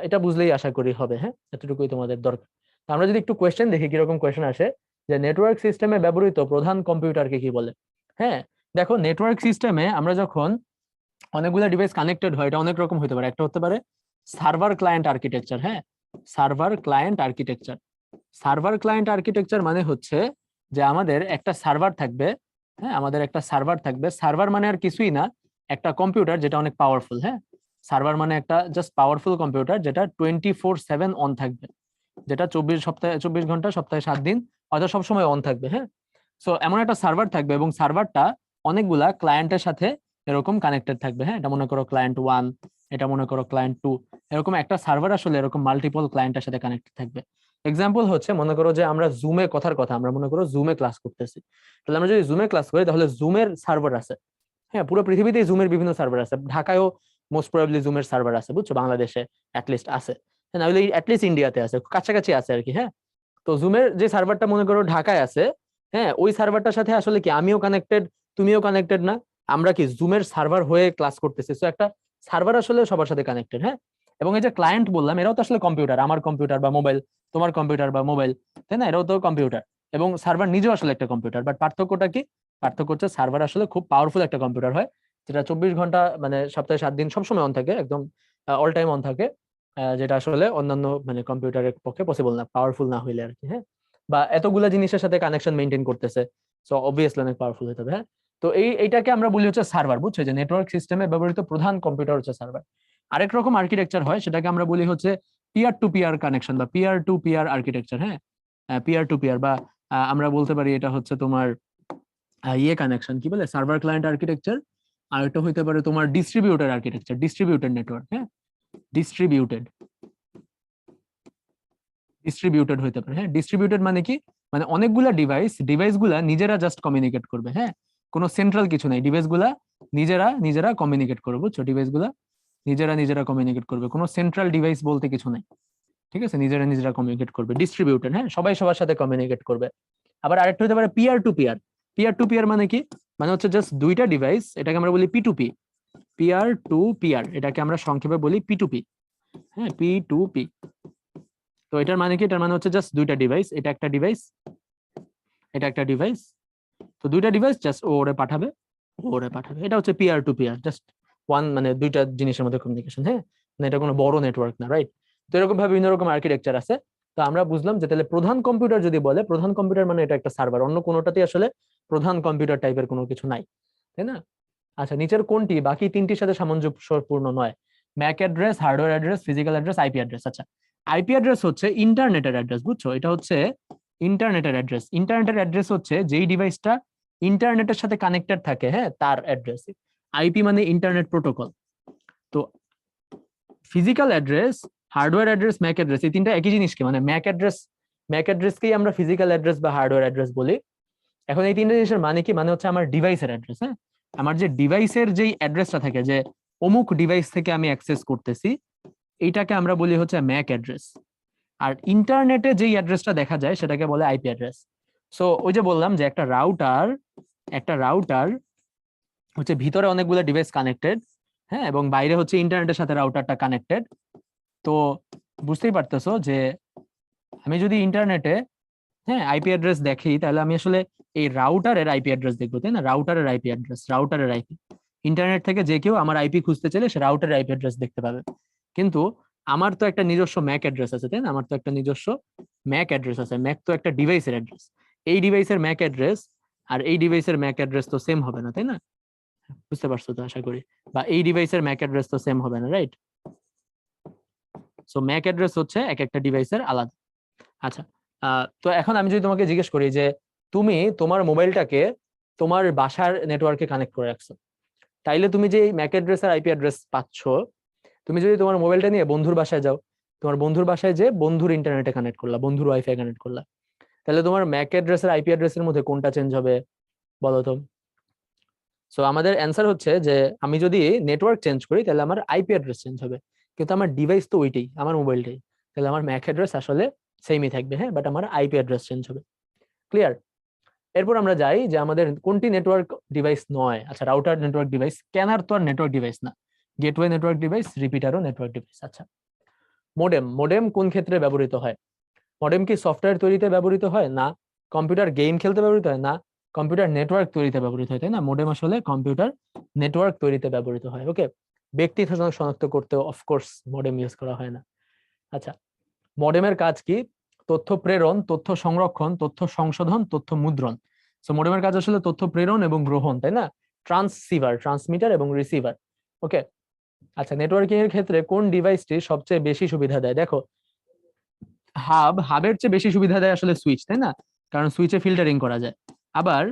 এটা বুঝলেই আশা করি হবে। হ্যাঁ, এতটুকুই তোমাদের দরকার। আমরা যদি একটু কোয়েশ্চেন দেখি, কিরকম কোয়েশ্চেন আসে, যে নেটওয়ার্ক সিস্টেমে ব্যবহৃত প্রধান কম্পিউটারকে কি বলে। হ্যাঁ, দেখো, নেটওয়ার্ক সিস্টেমে আমরা যখন অনেকগুলো ডিভাইস কানেক্টেড হয়, এটা অনেক রকম হতে পারে। একটা হতে পারে সার্ভার ক্লায়েন্ট আর্কিটেকচার। হ্যাঁ, server client architecture. Server client architecture মানে হচ্ছে যে আমাদের একটা সার্ভার থাকবে। হ্যাঁ, আমাদের একটা সার্ভার থাকবে। সার্ভার মানে আর কিছুই না, একটা কম্পিউটার যেটা অনেক পাওয়ারফুল। হ্যাঁ, সার্ভার মানে একটা জাস্ট পাওয়ারফুল কম্পিউটার, যেটা 24/7 অন থাকবে, যেটা 24 ঘন্টা সপ্তাহে 7 দিন হয়তো সবসময় অন থাকবে। হ্যাঁ, সো এমন একটা সার্ভার থাকবে, এবং সার্ভারটা অনেকগুলা ক্লায়েন্টের সাথে এরকম কানেক্টেড থাকবে। হ্যাঁ, এটা মনে করো ক্লায়েন্ট 1, এটা মনে করো ক্লায়েন্ট 2, এরকম একটা সার্ভার আসলে এরকম মাল্টিপল ক্লায়েন্টের সাথে কানেক্টেড থাকবে। এক্সাম্পল হচ্ছে, মনে করো যে আমরা জুমে কথার কথা, আমরা মনে করো জুমে ক্লাস করতেছি। তাহলে আমরা যদি জুমে ক্লাস করি, তাহলে জুমের সার্ভার আছে। হ্যাঁ, পুরো পৃথিবীতেই জুমের বিভিন্ন সার্ভার আছে। ঢাকায়ও মোস্ট প্রবাবলি জুমের সার্ভার আছে, বুঝছো, বাংলাদেশে অ্যাটলিস্ট আছে। হ্যাঁ, নাহলে অ্যাটলিস্ট ইন্ডিয়াতে আছে, কাছাকাছি আছে আর কি। হ্যাঁ, তো জুমের যে সার্ভারটা মনে করো ঢাকায় আছে, হ্যাঁ, ওই সার্ভারটার সাথে আসলে কি আমিও কানেক্টেড, তুমিও কানেক্টেড না? আমরা কি জুমের সার্ভার হয়ে ক্লাস করতেছি? তো একটা সার্ভার আসলে সবার সাথে কানেক্টেড। হ্যাঁ, এবং এই যে ক্লায়েন্ট বললাম, এরাও তো আসলে কম্পিউটার, আমার কম্পিউটার বা মোবাইল, তোমার কম্পিউটার বা মোবাইল, তাই না? এরাও তো কম্পিউটার, এবং সার্ভার নিজেও আসলে একটা কম্পিউটার। বাট পার্থক্যটা কি? পার্থক্য হচ্ছে সার্ভার আসলে খুব পাওয়ারফুল একটা কম্পিউটার হয়, যেটা 24 ঘন্টা মানে সপ্তাহে 7 দিন সবসময় অন থাকে, একদম অল টাইম অন থাকে, যেটা আসলে অন্যান্য মানে কম্পিউটারের পক্ষে পসিবল না, পাওয়ারফুল না হইলে আর কি। হ্যাঁ, বা এতগুলা জিনিসের সাথে কানেকশন মেনটেন করতেছে, সো অবভিয়াসলি অনেক পাওয়ারফুল হতে হবে। হ্যাঁ, তো এইটাকে আমরা বলি হচ্ছে সার্ভার, বুঝছো, যে নেটওয়ার্ক সিস্টেমে ব্যবহৃত প্রধান কম্পিউটার হচ্ছে সার্ভার। আরেক রকম আর্কিটেকচার হয়, সেটাকে আমরা বলি হচ্ছে পিয়ার টু পিয়ার কানেকশন বা পিয়ার টু পিয়ার আর্কিটেকচার। হ্যাঁ, পিয়ার টু পিয়ার, বা আমরা বলতে পারি এটা হচ্ছে তোমার ইয়ে কানেকশন, কি বলে, সার্ভার ক্লায়েন্ট আর্কিটেকচার। আর এটা হইতে পারে তোমার ডিস্ট্রিবিউটেড আর্কিটেকচার, ডিস্ট্রিবিউটেড নেটওয়ার্ক। হ্যাঁ, ডিস্ট্রিবিউটেড ডিস্ট্রিবিউটেড হইতে পারে। হ্যাঁ, ডিস্ট্রিবিউটেড মানে কি, মানে অনেকগুলা ডিভাইস গুলা নিজেরা জাস্ট কমিউনিকেট করবে। হ্যাঁ, কোনো সেন্ট্রাল কিছু নাই, ডিভাইস গুলা নিজেরা নিজেরা কমিউনিকেট করবে, বুঝছো, ডিভাইস গুলা নিজেরা নিজেরা কমিউনিকেট করবে, কোনো সেন্ট্রাল ডিভাইস বলতে কিছু নাই। ঠিক আছে, নিজেরা নিজেরা কমিউনিকেট করবে, ডিস্ট্রিবিউটেড। হ্যাঁ, সবাই সবার সাথে কমিউনিকেট করবে। আবার আরেকটা হতে পারে peer to peer. Peer to peer মানে কি, মানে হচ্ছে জাস্ট দুইটা ডিভাইস, এটাকে আমরা বলি P to P. Peer to peer, এটাকে আমরা সংক্ষেপে বলি পি টু পি। হ্যাঁ, পি টু পি। তো এটার মানে কি, এটার মানে হচ্ছে জাস্ট দুইটা ডিভাইস, এটা একটা ডিভাইস, এটা একটা ডিভাইস। তো দুইটা ডিভাইস জাস্ট ওরে পাঠাবে, এটা হচ্ছে peer to peer, just one, মানে দুইটা জিনিসের মধ্যে কমিউনিকেশন। হ্যাঁ, মানে এটা কোনো বড় নেটওয়ার্ক না, রাইট? তো এরকম ভাবে বিভিন্ন রকম আর্কিটেকচার আছে। তো আমরা বুঝলাম যে তাহলে প্রধান কম্পিউটার যদি বলে, প্রধান কম্পিউটার মানে এটা একটা সার্ভার, অন্য কোনোটাতে আসলে প্রধান কম্পিউটার টাইপের কোনো কিছু নাই, তাই না? আচ্ছা, নিচের কোনটি বাকি তিনটির সাথে সামঞ্জস্যপূর্ণ নয়? Mac address, hardware address, physical address, IP address. আচ্ছা, আইপি অ্যাড্রেস হচ্ছে ইন্টারনেটের অ্যাড্রেস, বুঝছো, এটা হচ্ছে ইন্টারনেটের অ্যাড্রেস। ইন্টারনেটের অ্যাড্রেস হচ্ছে যেই ডিভাইসটা ইন্টারনেটের সাথে কানেক্টেড থাকে, হ্যাঁ, তার অ্যাড্রেস। আইপি মানে ইন্টারনেট প্রোটোকল। তো physical address, hardware address, Mac address, এই তিনটা একই জিনিসকে, মানে ম্যাক অ্যাড্রেসকেই আমরা ফিজিক্যাল অ্যাড্রেস বা হার্ডওয়্যার অ্যাড্রেস বলি। এখন এই তিনটা জিনিসের মানে কি, মানে হচ্ছে আমার ডিভাইসের অ্যাড্রেস। হ্যাঁ, আমার যে ডিভাইসের যেই অ্যাড্রেসটা থাকে, যে অমুক ডিভাইস থেকে আমি অ্যাক্সেস করতেছি, এইটাকে আমরা বলি হচ্ছে ম্যাক অ্যাড্রেস। আর ইন্টারনেটে যেই অ্যাড্রেসটা দেখা যায় সেটাকে বলে আইপি অ্যাড্রেস। সো ওই যে বললাম যে একটা রাউটার হচ্ছে ভিতরে অনেকগুলো ডিভাইস কানেক্টেড, হ্যাঁ, এবং বাইরে হচ্ছে ইন্টারনেটের সাথে রাউটারটা কানেক্টেড। তো বুঝতেই পারতেছো যে আমি যদি ইন্টারনেটে, হ্যাঁ, আইপি অ্যাড্রেস দেখি, তাহলে আমি আসলে এই রাউটারের আইপি অ্যাড্রেস দেখবো, তাই না? রাউটারের আইপি অ্যাড্রেস, রাউটারের আইপি। ইন্টারনেট থেকে যে কেউ আমার আইপি খুঁজতে চাইলে সে রাউটারের আইপি অ্যাড্রেস দেখতে পাবে। কিন্তু আমার তো একটা নিজস্ব ম্যাক অ্যাড্রেস আছে, তাই না? আমার তো একটা নিজস্ব ম্যাক অ্যাড্রেস আছে। ম্যাক তো একটা ডিভাইসের অ্যাড্রেস। এই ডিভাইসের ম্যাক অ্যাড্রেস আর এই ডিভাইসের ম্যাক অ্যাড্রেস তো সেম হবে না, তাই না? বুঝতে পারছো তো আশা করি। বা এই ডিভাইসের ম্যাক অ্যাড্রেস তো সেম হবে না, রাইট? সো ম্যাক অ্যাড্রেস হচ্ছে এক একটা ডিভাইসের আলাদা। আচ্ছা, তো এখন আমি যদি তোমাকে জিজ্ঞেস করি যে তুমি তোমার মোবাইলটাকে তোমার বাসার নেটওয়ার্কে কানেক্ট করে রাখছো, তাইলে তুমি যে ম্যাক অ্যাড্রেস আর আইপি অ্যাড্রেস পাচ্ছ, তুমি যদি তোমার মোবাইলটা নিয়ে বন্ধুর বাসায় যাও, তোমার বন্ধুর বাসায় যে বন্ধুর ইন্টারনেটে কানেক্ট করলা, বন্ধুর ওয়াইফাই কানেক্ট করলা, তাহলে তোমার ম্যাক অ্যাড্রেস আর আইপি অ্যাড্রেসের মধ্যে কোনটা চেঞ্জ হবে বলো তো? সো আমাদের অ্যান্সার হচ্ছে যে আমি যদি নেটওয়ার্ক চেঞ্জ করি তাহলে আমার আইপি অ্যাড্রেস চেঞ্জ হবে, কিন্তু আমার ডিভাইস তো ওইটাই, আমার মোবাইলটাই। তাহলে আমার ম্যাক অ্যাড্রেস আসলে সেমই থাকবে, হ্যাঁ, বাট আমার আইপি অ্যাড্রেস চেঞ্জ হবে। ক্লিয়ার? এরপর আমরা যাই যে আমাদের কোনটি নেটওয়ার্ক ডিভাইস নয়। আচ্ছা, রাউটার নেটওয়ার্ক ডিভাইস, স্ক্যানার তো আর নেটওয়ার্ক ডিভাইস না, গেটওয়ে নেটওয়ার্ক ডিভাইস, রিপিটারও নেটওয়ার্ক ডিভাইস। আচ্ছা, মোডেম, মোডেম কোন ক্ষেত্রে ব্যবহৃত হয়? মডেম কি সফটওয়্যার তৈরিতে ব্যবহৃত হয়? না। কম্পিউটার গেম খেলতে ব্যবহৃত হয়? না। কম্পিউটার নেটওয়ার্ক তৈরিতে ব্যবহৃত হয়, তাই না? মডেম আসলে কম্পিউটার নেটওয়ার্ক তৈরিতে ব্যবহৃত হয়। ওকে, ব্যক্তি শনাক্ত করতে অফকোর্স মডেম ইউজ করা হয় না। আচ্ছা, মডেমের কাজ কি? তথ্য প্রেরণ, তথ্য সংরক্ষণ, তথ্য সংশোধন, তথ্য মুদ্রণ। সো মডেমের কাজ আসলে তথ্য প্রেরণ এবং গ্রহণ, তাই না? ট্রান্সসিভার, ট্রান্সমিটার এবং রিসিভার। ওকে। আচ্ছা, নেটওয়ার্কিং এর ক্ষেত্রে কোন ডিভাইসটি সবচেয়ে বেশি সুবিধা দেয়? দেখো, হাবের চেয়ে বেশি সুবিধা দেয় আসলে সুইচ, তাই না? কারণ সুইচে ফিল্টারিং করা যায়। আবার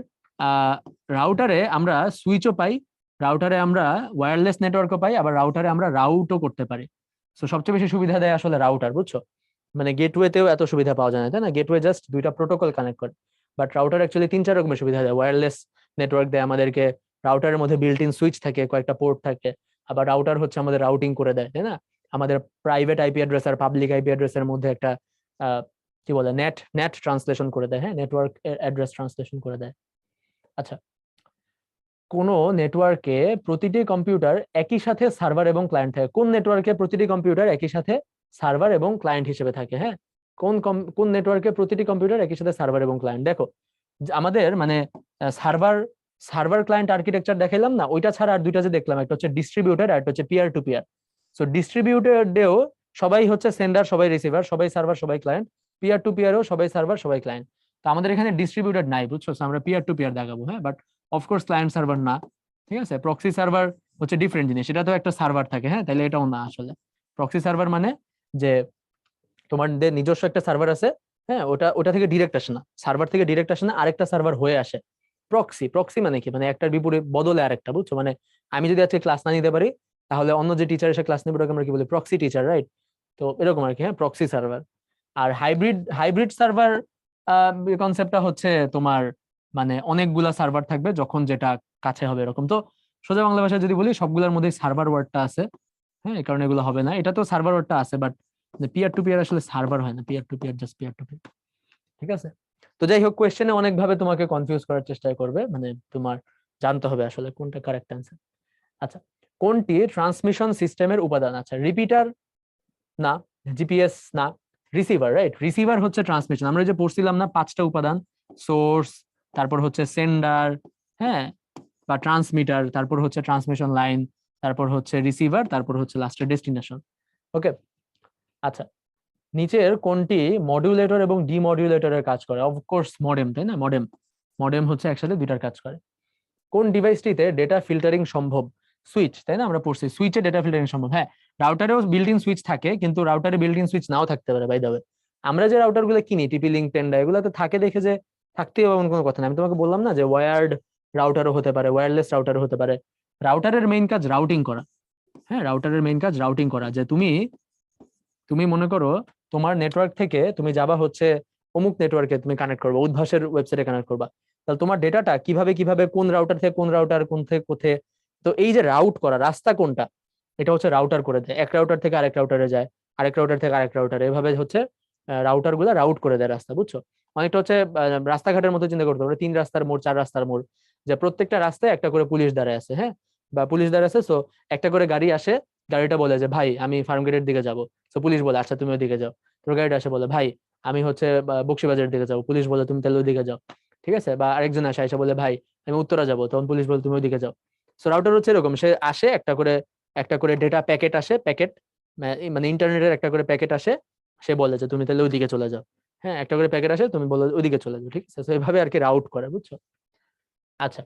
রাউটারে আমরা সুইচও পাই, রাউটারে আমরা ওয়্যারলেস নেটওয়ার্কও পাই, আবার রাউটারে আমরা রাউটও করতে পারি। তো সবচেয়ে বেশি সুবিধা দেয় আসলে রাউটার, বুঝছো? মানে গেটওয়েতেও এত সুবিধা পাওয়া যায় না, তাই না? গেটওয়ে জাস্ট দুইটা প্রোটোকল কানেক্ট করে, বাট রাউটার অ্যাকচুয়ালি 3-4 রকমের সুবিধা দেয়। ওয়্যারলেস নেটওয়ার্ক দেয় আমাদেরকে, রাউটারের মধ্যে বিল্ট ইন সুইচ থাকে, কয়েকটা পোর্ট থাকে, আবার রাউটার হচ্ছে আমাদের রাউটিং করে দেয়, তাই না? আমাদের প্রাইভেট আইপি অ্যাড্রেস আর পাবলিক আইপি অ্যাড্রেসের মধ্যে একটা কি বলে, নেট নেট ট্রান্সলেশন করে দেয়, হ্যাঁ, নেটওয়ার্ক অ্যাড্রেস ট্রান্সলেশন করে দেয়। আচ্ছা, কোন নেটওয়ার্কে প্রতিটি কম্পিউটার একই সাথে সার্ভার এবং ক্লায়েন্ট থাকে? কোন নেটওয়ার্কে প্রতিটি কম্পিউটার একই সাথে সার্ভার এবং ক্লায়েন্ট হিসেবে থাকে? হ্যাঁ, কোন নেটওয়ার্কে প্রতিটি কম্পিউটার একই সাথে সার্ভার এবং ক্লায়েন্ট? দেখো, আমাদের মানে সার্ভার সার্ভার ক্লায়েন্ট আর্কিটেকচার দেখাইলাম না, ওইটা ছাড়া আর দুইটা যে দেখলাম, একটা হচ্ছে ডিস্ট্রিবিউটেড আর একটা হচ্ছে পিয়ার টু পিয়ার। সো ডিস্ট্রিবিউটেডেও সবাই হচ্ছে সেন্ডার, সবাই রিসিভার, সবাই সার্ভার, সবাই ক্লায়েন্ট। পিয়ার টু পিয়ারও সবাই সার্ভার, সবাই ক্লায়েন্ট। তো আমাদের এখানে ডিস্ট্রিবিউটেড নাই, বুঝছো? আমরা পিয়ার টু পিয়ার দেখাবো, হ্যাঁ, বাট অফকোর্স ক্লায়েন্ট সার্ভার না। ঠিক আছে, প্রক্সি সার্ভার হচ্ছে ডিফারেন্ট জিনিস, এটা তো একটা সার্ভার থাকে, হ্যাঁ, তাহলে এটাও না আসলে। প্রক্সি সার্ভার মানে যে তোমাদের নিজস্ব একটা সার্ভার আছে, হ্যাঁ, ওটা ওটা থেকে ডিরেক্ট আসে না, সার্ভার থেকে ডিরেক্ট আসে না, আরেকটা সার্ভার হয়ে আসে। প্রক্সি, প্রক্সি মানে কি? মানে একটার বিপরীত বদলে আরেকটা, বুঝছো? মানে আমি যদি আজকে ক্লাস না নিতে পারি, তাহলে অন্য যে টিচার এসে ক্লাস নেবে ওটাকে আমরা কি বলি? Proxy teacher, right? তো এরকম আর কি, হ্যাঁ, প্রক্সি সার্ভার। আর হাইব্রিড হাইব্রিড সার্ভার কনসেপ্টটা হচ্ছে তোমার মানে অনেকগুলা সার্ভার থাকবে, যখন যেটা কাছে হবে এরকম। তো সোজা বাংলা ভাষায় যদি বলি, সবগুলোর মধ্যে সার্ভার ওয়ার্ডটা আছে, হ্যাঁ, এই কারণে এগুলো হবে না। এটা তো সার্ভার ওয়ার্ডটা আছে, বাট পিয়ার টু পিয়ার আসলে সার্ভার হয় না, peer to peer just peer to peer. ঠিক আছে? তো যাই হোক, কোয়েশ্চেনে অনেক ভাবে তোমাকে কনফিউজ করার চেষ্টা করবে, মানে তোমার জানতে হবে আসলে কোনটা কারেক্ট অ্যান্সার। আচ্ছা, কোনটি ট্রান্সমিশন সিস্টেমের উপাদান? আচ্ছা, রিপিটার না, জিপিএস না, রিসিভার, রাইট? রিসিভার হচ্ছে ট্রান্সমিশন। আমরা যে পড়ছিলাম না 5টা উপাদান, সোর্স, তারপর হচ্ছে সেন্ডার, হ্যাঁ, বা ট্রান্সমিটার, তারপর হচ্ছে ট্রান্সমিশন লাইন, তারপর হচ্ছে রিসিভার, তারপর হচ্ছে লাস্টের ডেস্টিনেশন। ওকে। আচ্ছা, নিচের কোনটি মডিউলেটর এবং ডিমডিউলেটরের কাজ করে? অফকোর্স মডেম, তাই না? মডেম, মডেম হচ্ছে একসাথে দুইটার কাজ করে। কোন ডিভাইসটিতে ডেটা ফিল্টারিং সম্ভব? সুইচ, তাই না? আমরা পড়ছি সুইচে ডেটা ফিল্টারিং সম্ভব। হ্যাঁ, রাউটারেও বিল্ট ইন সুইচ থাকে, কিন্তু রাউটারে বিল্ট ইন সুইচ নাও থাকতে পারে, বাই দ্য ওয়ে। আমরা যে রাউটার গুলো কিনি, টিপি লিঙ্ক, টেন্ডা, এগুলো তো থাকে দেখে যে থাকতেই হবে এমন কোনো কথা না। আমি তোমাকে বললাম না যে ওয়্যার্ড রাউটারও হতে পারে, ওয়্যারলেস রাউটারও হতে পারে। রাউটারের মেইন কাজ রাউটিং করা, হ্যাঁ, রাউটারের মেইন কাজ রাউটিং করা। যে তুমি তুমি মনে করো তোমার নেটওয়ার্ক থেকে তুমি যাবা হচ্ছে অমুক নেটওয়ার্কে, তুমি কানেক্ট করবা, উদ্ভাসের ওয়েবসাইটে কানেক্ট করবা, তাহলে তোমার ডেটাটা কিভাবে কিভাবে কোন রাউটার থেকে কোন রাউটার, কোন থেকে কোথায়, তো এই যে রাউট করা, রাস্তা কোনটা, এটা হচ্ছে রাউটার করে দেয়। এক রাউটার থেকে আরেক রাউটারে যায়, আরেক রাউটার থেকে আরেক রাউটারে, এভাবে হচ্ছে রাউটার গুলা রাউট করে দেয় রাস্তা, বুঝছো? অনেকটা হচ্ছে রাস্তাঘাটের মতো চিন্তা করতে পারো, 3 রাস্তার মোড়, 4 রাস্তার মোড়, যে প্রত্যেকটা রাস্তায় একটা করে পুলিশ দাঁড়ায় আছে, হ্যাঁ, বা পুলিশ দাঁড়ায় আছে। সো একটা করে গাড়ি আসে, গাড়িটা বলে যে ভাই আমি ফার্ম গেটের দিকে যাবো, তো পুলিশ বলে আচ্ছা তুমি ওইদিকে যাও। তোর গাড়িটা আসে বলে ভাই আমি হচ্ছে বকশিবাজারের দিকে যাবো, পুলিশ বলে তুমি তাহলে ওইদিকে যাও। ঠিক আছে? বা আরেকজন আসে, এসে বলে ভাই আমি উত্তরা যাবো, তখন পুলিশ বলে তুমি ওইদিকে যাও। সো রাউটার হচ্ছে এরকম, সে আসে একটা করে ডেটা প্যাকেট আসে, প্যাকেট মানে ইন্টারনেটের একটা করে প্যাকেট আসে, সে বলে যে তুমি তাহলে ওইদিকে চলে যাও। হ্যাঁ, একটা করে প্যাকেট আসে, তুমি বলো ওইদিকে চলে যাও, ঠিক আছে? তো এইভাবে আর কি রাউট করে, বুঝছো? আচ্ছা,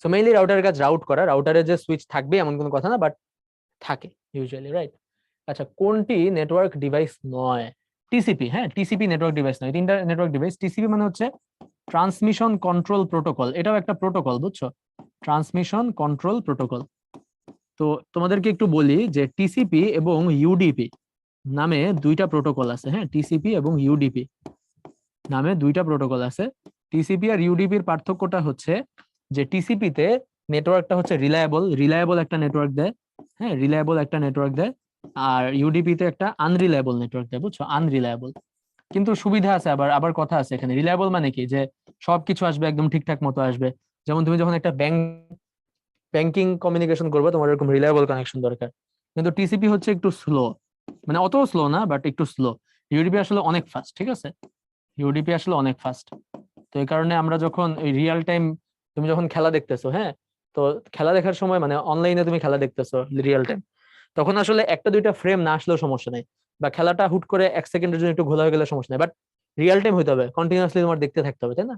সো মেইনলি রাউটারের কাজ রাউট করা, রাউটারে যে সুইচ থাকবে এমন কোনো কথা না, বাট থাকে ইউজুয়ালি, রাইট? আচ্ছা, কোনটি নেটওয়ার্ক ডিভাইস নয়? টিসিপি। হ্যাঁ, টিসিপি নেটওয়ার্ক ডিভাইস নয়, তিনটা নেটওয়ার্ক ডিভাইস। টিসিপি মানে হচ্ছে ট্রান্সমিশন কন্ট্রোল প্রোটোকল, এটাও একটা প্রোটোকল, বুঝছো? Transmission control protocol. তো তোমাদেরকে একটু বলি যে টিসিপি এবং ইউডিপি নামে দুইটা প্রোটোকল আছে। হ্যাঁ, টিসিপি এবং ইউডিপি নামে দুইটা প্রোটোকল আছে। টিসিপি আর ইউডিপির পার্থক্যটা হচ্ছে যে টিসিপি তে নেটওয়ার্কটা হচ্ছে রিলায়েবল, রিলায়েবল একটা নেটওয়ার্ক দেয়। হ্যাঁ, রিলায়েবল একটা নেটওয়ার্ক দেয়। আর ইউডিপি তে একটা আনরিলায়েবল নেটওয়ার্ক দেয়, বুঝছো? আনরিলায়েবল। কিন্তু সুবিধা আছে, আবার আবার কথা আছে এখানে। রিলায়েবল মানে কি, যে সবকিছু আসবে একদম ঠিকঠাক মতো আসবে। যেমন তুমি যখন একটা ব্যাংকিং কমিউনিকেশন করবে, তোমার এরকম রিলায়েবল কানেকশন দরকার। কিন্তু টিসিপি হচ্ছে একটু স্লো, মানে অত স্লো না, বাট একটু স্লো। ইউডিপি আসলে অনেক ফাস্ট, ঠিক আছে? ইউডিপি আসলে অনেক ফাস্ট। তো এই কারণে আমরা যখন এই রিয়েল টাইম, তুমি যখন খেলা দেখতেছো, হ্যাঁ, তো খেলা দেখার সময় মানে অনলাইনে তুমি খেলা দেখতেছো রিয়েল টাইম, তখন আসলে একটা দুইটা ফ্রেম না আসলেও সমস্যা নেই, বা খেলাটা হুট করে 1 সেকেন্ডের জন্য একটু ঘোলা হয়ে গেলে সমস্যা নেই, বাট রিয়েল টাইম হইতে হবে, কন্টিনিউয়াসলি তোমার দেখতে থাকতে হবে, তাই না?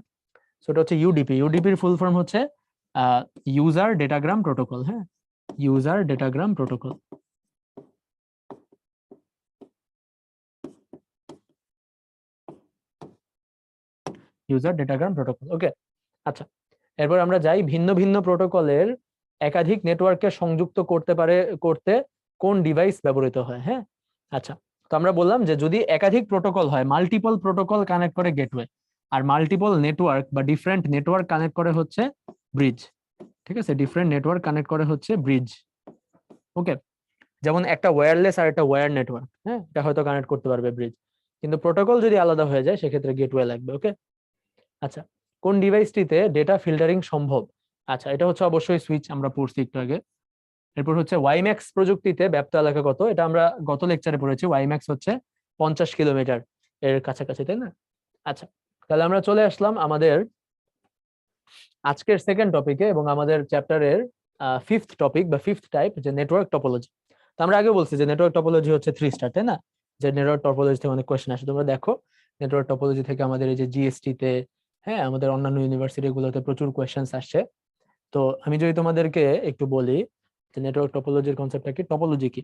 সো এটা হচ্ছে ইউডিপি। ইউডিপির ফুল ফর্ম হচ্ছে ইউজার ডেটাগ্রাম প্রোটোকল। হ্যাঁ, ইউজার ডেটাগ্রাম প্রোটোকল। ইউজার ডেটাগ্রাম প্রোটোকল, ওকে। আচ্ছা, এরপর আমরা যাই ভিন্ন ভিন্ন প্রোটোকলের একাধিক নেটওয়ার্ককে সংযুক্ত করতে কোন ডিভাইস ব্যবহৃত হয়। হ্যাঁ, আচ্ছা, তো আমরা বললাম যে যদি একাধিক প্রোটোকল হয়, মাল্টিপল প্রোটোকল কানেক্ট করে গেটওয়ে, আর মাল্টিপল নেটওয়ার্ক বা ডিফারেন্ট নেটওয়ার্ক কানেক্ট করে হচ্ছে ব্রিজ। ঠিক আছে, ডিফারেন্ট নেটওয়ার্ক কানেক্ট করে হচ্ছে ব্রিজ। ওকে, যেমন একটা ওয়্যারলেস আর একটা ওয়্যার নেটওয়ার্ক, হ্যাঁ, এটা হয়তো কানেক্ট করতে পারবে ব্রিজ, কিন্তু প্রোটোকল যদি আলাদা হয়ে যায় সেক্ষেত্রে গেটওয়ে লাগবে। ওকে, আচ্ছা, কোন ডিভাইসটিতে ডেটা ফিল্টারিং সম্ভব? আচ্ছা, এটা হচ্ছে অবশ্যই সুইচ, আমরা পড়ছি একটু আগে। এরপর হচ্ছে ওয়াইম্যাক্স প্রযুক্তিতে ব্যাপ্ত এলাকা কত? এটা আমরা গত লেকচারে পড়েছি। ওয়াইম্যাক্স হচ্ছে 50 কিলোমিটার এর কাছাকাছি, তাই না? আচ্ছা, তাহলে আমরা চলে আসলাম আমাদের আজকের সেকেন্ড টপিকে এবং আমাদের চ্যাপ্টারের ফিফথ টপিক বা ফিফথ টাইপ, যে নেটওয়ার্ক টপোলজি। তো আমরা আগে বলছি যে নেটওয়ার্ক টপোলজি হচ্ছে 3 স্টার, তাই না? যে নেটওয়ার্ক টপোলজি থেকে অনেক কোয়েশ্চেন আসে, তোমরা দেখো নেটওয়ার্ক টপোলজি থেকে আমাদের এই যে জিএসটি তে, হ্যাঁ, আমাদের অন্যান্য ইউনিভার্সিটি গুলোতে প্রচুর কোয়েশ্চেন আসছে। তো আমি যদি তোমাদেরকে একটু বলি যে নেটওয়ার্ক টপোলজির কনসেপ্টটা কি, টপোলজি কি?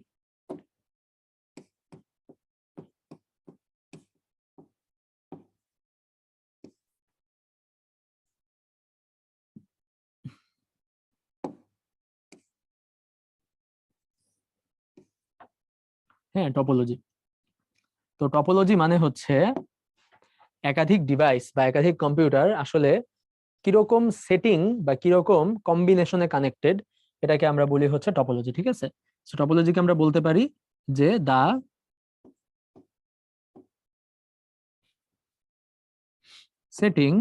হ্যাঁ, টপোলজি। তো টপোলজি মানে হচ্ছে একাধিক ডিভাইস বা একাধিক কম্পিউটার আসলে কিরকম সেটিং বা কিরকম কম্বিনেশনে কানেক্টেড, এটাকে আমরা বলি হচ্ছে টপোলজি। ঠিক আছে, সো টপোলজিকে আমরা বলতে পারি যে দা setting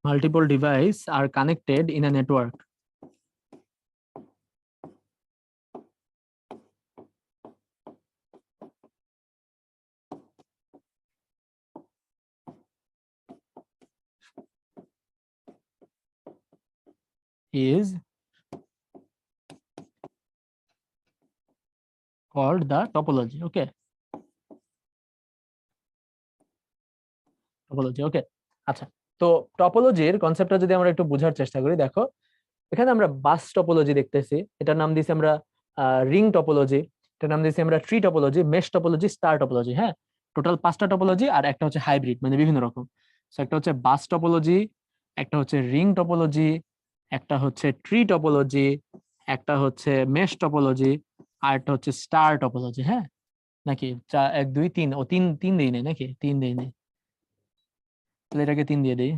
multiple device are connected in a network is called the topology. Okay, topology, okay. আচ্ছা, তো টপোলজির কনসেপ্টটা যদি আমরা একটু বোঝার চেষ্টা করি, দেখো এখানে আমরা বাস টপোলজি দেখতেছি, এটার নাম দিয়েছি আমরা রিং টপোলজি, এটার নাম দিয়েছি আমরা tree topology, mesh topology, star topology. হ্যাঁ, টোটাল 5টা টপোলজি, আর একটা হচ্ছে হাইব্রিড, মানে বিভিন্ন রকম। সো একটা হচ্ছে বাস টপোলজি, একটা হচ্ছে রিং টপোলজি, একটা হচ্ছে ট্রি টপোলজি, একটা হচ্ছে মেশ টপোলজি, আর একটা হচ্ছে স্টার টপোলজি। হ্যাঁ, নাকি 1 2 3, ও তিন তিন দেই নাই নাকি? তিন দেই নাই, তাহলে এটাকে 3 দিয়ে দেই।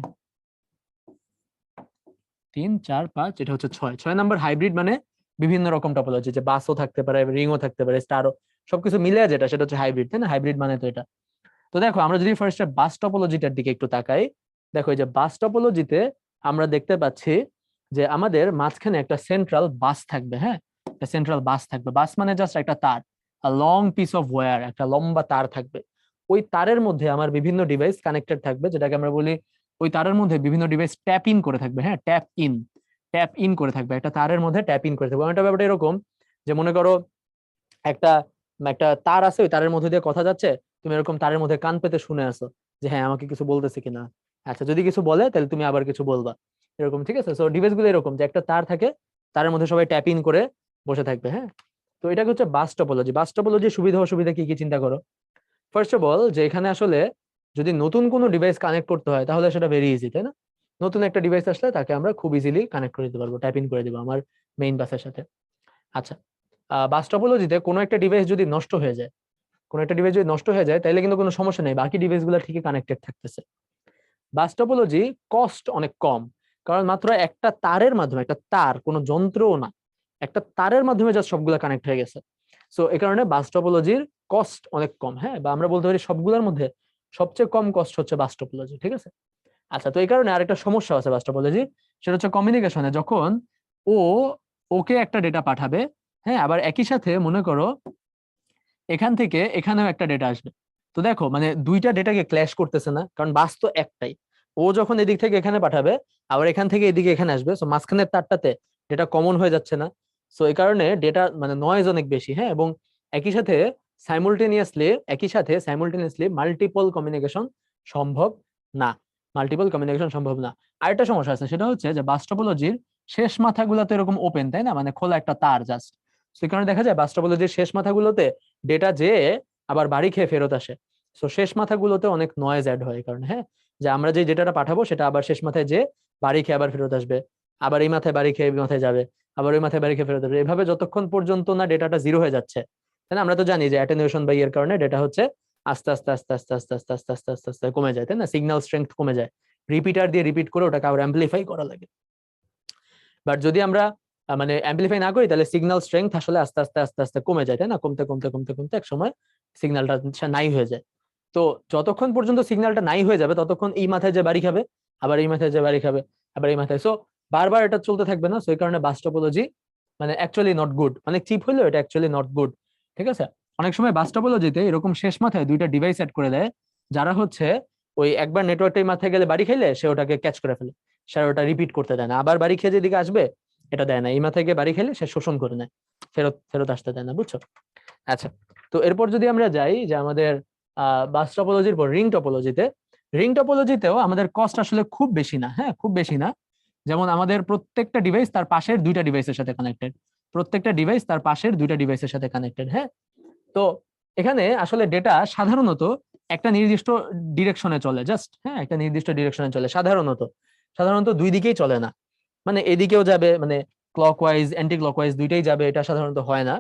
3 4 5, এটা হচ্ছে 6 নাম্বার হাইব্রিড, মানে বিভিন্ন রকম টপোলজি, যে বাসও থাকতে পারে, রিংও থাকতে পারে, স্টারও, সবকিছু মিলে যেটা, সেটা হচ্ছে হাইব্রিড, তাই না? হাইব্রিড মানে তো এটা। তো দেখো আমরা যদি ফার্স্টে বাস টপোলজিটার দিকে একটু তাকাই, দেখো এই যে বাস টপোলজিতে আমরা দেখতে পাচ্ছি যে আমাদের মাঝখানে একটা সেন্ট্রাল বাস থাকবে। হ্যাঁ, সেন্ট্রাল বাস থাকবে। বাস মানে জাস্ট একটা তার, লং পিস অফ ওয়্যার, একটা লম্বা তার থাকবে। ওই তারের মধ্যে আমার বিভিন্ন ডিভাইস কানেক্টেড থাকবে, যেটাকে আমরা বলি ওই তারের মধ্যে বিভিন্ন ডিভাইস ট্যাপ ইন করে থাকবে। হ্যাঁ, ট্যাপ ইন করে থাকবে, একটা তারের মধ্যে ট্যাপ ইন করে থাকবে। একটা ব্যাপারটা এরকম যে মনে করো একটা একটা তার আছে, ওই তারের মধ্যে দিয়ে কথা যাচ্ছে, তুমি এরকম তারের মধ্যে কান পেতে শুনে আসো যে হ্যাঁ আমাকে কিছু বলতেছে কিনা। আচ্ছা, যদি কিছু বলে তাহলে তুমি আবার কিছু বলবা, এরকম। ঠিক আছে, সো ডিভাইস গুলো এরকম যে একটা তার থাকে, তারের মধ্যে সবাই ট্যাপ ইন করে বসে থাকবে। হ্যাঁ, তো এটাকে হচ্ছে বাস টপোলজি। বাস টপোলজির সুবিধা অসুবিধা কি কি চিন্তা করো। ফার্স্ট অফ অল, যে এখানে আসলে যদি নতুন কোনো ডিভাইস কানেক্ট করতে হয় তাহলে সেটা ভেরি ইজি, তাই না? নতুন একটা ডিভাইস আসলে তাকে আমরা খুব ইজিলি কানেক্ট করে দিতে পারবো, ট্যাপ ইন করে দিবো আমার মেইন বাসের সাথে। আচ্ছা, বাস টপোলজিতে কোনো একটা ডিভাইস যদি নষ্ট হয়ে যায়, কোনো একটা ডিভাইস যদি নষ্ট হয়ে যায় তাহলে কিন্তু কোনো সমস্যা নেই, বাকি ডিভাইস গুলো ঠিকই কানেক্টেড থাকতেছে। বাস টপোলজি কস্ট অনেক কম, কারণ মাত্র একটা তারের মাধ্যমে, একটা তার, কোনো যন্ত্রও না, একটা তারের মাধ্যমে জাস্ট সবগুলা কানেক্ট হয়ে গেছে। সো এই কারণে বাস টপোলজির কস্ট অনেক কম। হ্যাঁ, বা আমরা বলতে পারি সবগুলোর মধ্যে সবচেয়ে কম কস্ট হচ্ছে বাস টপোলজি। ঠিক আছে। আচ্ছা, তো এই কারণে আরেকটা সমস্যা আছে বাস টপোলজি, সেটা হচ্ছে কমিউনিকেশনে। যখন ও ওকে একটা ডেটা পাঠাবে, হ্যাঁ, আবার একই সাথে মনে করো এখান থেকে এখানেও একটা ডেটা আসবে, তো দেখো মানে দুইটা ডেটাকে ক্ল্যাশ করতেছে না, কারণ বাস তো একটাই। ও যখন এদিক থেকে এখানে পাঠাবে, আবার এখান থেকে এদিকে এখানে আসবে, সো মাঝখানের তারটাতে ডেটা কমন হয়ে যাচ্ছে না। সো এই কারণে ডেটা মানে নয়েজ অনেক বেশি। হ্যাঁ, এবং একই সাথে সাইমultaneously মাল্টিপল কমিউনিকেশন সম্ভব না, আরেকটা সমস্যা আছে, সেটা হচ্ছে যে বাস টপোলজির শেষ মাথাগুলো তো এরকম ওপেন, তাই না, মানে খোলা একটা তার জাস্ট। সেই কারণে দেখা যায় বাস টপোলজির শেষ মাথাগুলোতে ডেটা যে আবার বাড়ি খেয়ে ফেরত আসে। সো শেষ মাথাগুলোতে অনেক নয়েজ অ্যাড হয় এই কারণে। হ্যাঁ, যে আমরা যে ডেটাটা পাঠাবো সেটা আবার শেষ মাথায় যে বাড়ি খেয়ে আবার ফেরত আসবে, আবার এই মাথায় বাড়ি খেয়ে এই মাথায় যাবে, আবার ওই মাথায় বাড়ি খেয়ে ফেরত আসবে, এভাবে যতক্ষণ পর্যন্ত না ডেটাটা জিরো হয়ে যাচ্ছে। তাই না, আমরা তো জানি যে অ্যাটেনুয়েশন বা এর কারণে ডেটা হচ্ছে আস্তে আস্তে আস্তে আস্তে আস্তে আস্তে আস্তে আস্তে আস্তে আস্তে কমে যায়, তাই না, সিগন্যাল স্ট্রেংথ কমে যায়, রিপিটার দিয়ে রিপিট করে ওটাকে আবার অ্যাম্পলিফাই করা লাগে। বাট যদি আমরা মানে অ্যাম্পলিফাই না করি তাহলে সিগন্যাল স্ট্রেংথ আসলে আস্তে আস্তে আস্তে আস্তে কমে যায়, তাই না, কমতে কমতে কমতে কমতে এক সময় সিগন্যালটা নাই হয়ে যায়। তো যতক্ষণ পর্যন্ত সিগন্যালটা নাই হয়ে যাবে ততক্ষণ এই মাথায় যে বাড়ি খাবে, আবার এই মাথায় যে বাড়ি খাবে, আবার এই মাথায়, সো বারবার এটা চলতে থাকবে না। সো এই কারণে বাস টপোলজি মানে অ্যাকচুয়ালি নট গুড, অনেক চিপ হইলেও এটা অ্যাকচুয়ালি নট গুড। ঠিক আছে, অনেক সময় বাস টপোলজিতে এরকম শেষ মাথায় দুইটা ডিভাইস অ্যাড করে দেয়, যারা হচ্ছে ওই একবার নেটওয়ার্কটাই মাথায় গেলে বাড়ি খাইলে সে ওটাকে ক্যাচ করে ফেলে, সে ওটা রিপিট করতে দেয় না, আবার বাড়ি খেয়ে যেদিকে আসবে এটা দেয় না, এই মাথায় গিয়ে বাড়ি খেলে সে শোষণ করে নেয়, ফেরত ফেরত আসতে দেয় না, বুঝছো। আচ্ছা, তো এরপর যদি আমরা যাই যে আমাদের বাস টপোলজির পর রিং টপোলজিতেও আমাদের কস্ট আসলে খুব বেশি না। হ্যাঁ, খুব বেশি না। যেমন আমাদের প্রত্যেকটা ডিভাইস তার পাশের দুইটা ডিভাইসের সাথে কানেক্টেড, হ্যাঁ, তো এখানে আসলে ডেটা সাধারণত একটা নির্দিষ্ট ডিরেকশনে চলে, জাস্ট, হ্যাঁ, একটা নির্দিষ্ট ডিরেকশনে চলে সাধারণত। সাধারণত দুই দিকেই চলে না, মানে এদিকেও যাবে, মানে ক্লকওয়াইজ অ্যান্টি ক্লকওয়াইজ দুইটাই যাবে, এটা সাধারণত হয় না।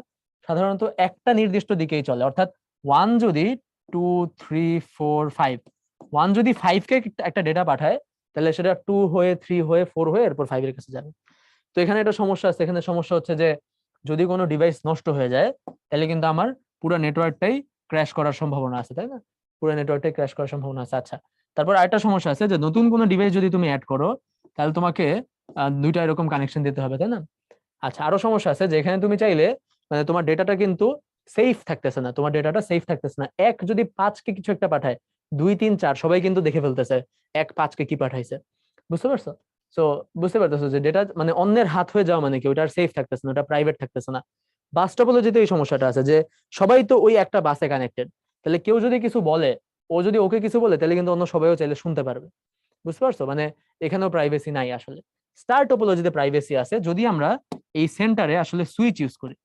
সাধারণত একটা নির্দিষ্ট দিকেই চলে, অর্থাৎ ওয়ান যদি 2 3 4 5, ওয়ান যদি 5 কে একটা ডেটা পাঠায় তাহলে সেটা 2 হয়ে 3 হয়ে 4 হয়ে এরপর 5 এর কাছে যাবে। তো এখানে একটা সমস্যা আছে, এখানে সমস্যা হচ্ছে যে যদি কোনো ডিভাইস নষ্ট হয়ে যায় তাহলে কিন্তু আমার পুরো নেটওয়ার্কটাই ক্র্যাশ করার সম্ভাবনা আছে, তাই না, পুরো নেটওয়ার্কটাই ক্র্যাশ করার সম্ভাবনা আছে। আচ্ছা, তারপর আরেকটা সমস্যা আছে যে নতুন কোনো ডিভাইস যদি তুমি অ্যাড করো তাহলে তোমাকে দুইটা এরকম কানেকশন দিতে হবে, তাই না। আচ্ছা, আরো সমস্যা আছে যে এখানে তুমি চাইলে মানে তোমার ডেটাটা কিন্তু সেফ থাকতেছে না, এক যদি 5 কে কিছু একটা পাঠায়, 2 3 4 সবাই কিন্তু দেখে ফেলতেছে 5 কে কি পাঠাইছে, বুঝতে পারছো। তো বুঝতে পারতেছো যে ডেটা মানে অন্যের হাত হয়ে যাওয়া মানে কি ওটা সেফ থাকতেছে না, ওটা প্রাইভেট থাকতেছে না। বাস টপোলজিতে এই সমস্যাটা আছে যে সবাই তো ওই একটা বাসে কানেক্টেড, তাহলে কেউ যদি কিছু বলে, ও যদি ওকে কিছু বলে তাহলে কিন্তু অন্য সবাইও চাইলে শুনতে পারবে, বুঝতে পারছো, মানে এখানেও প্রাইভেসি নাই আসলে। স্টার টপোলজিতে প্রাইভেসি আছে যদি আমরা এই সেন্টারে আসলে সুইচ ইউজ করি।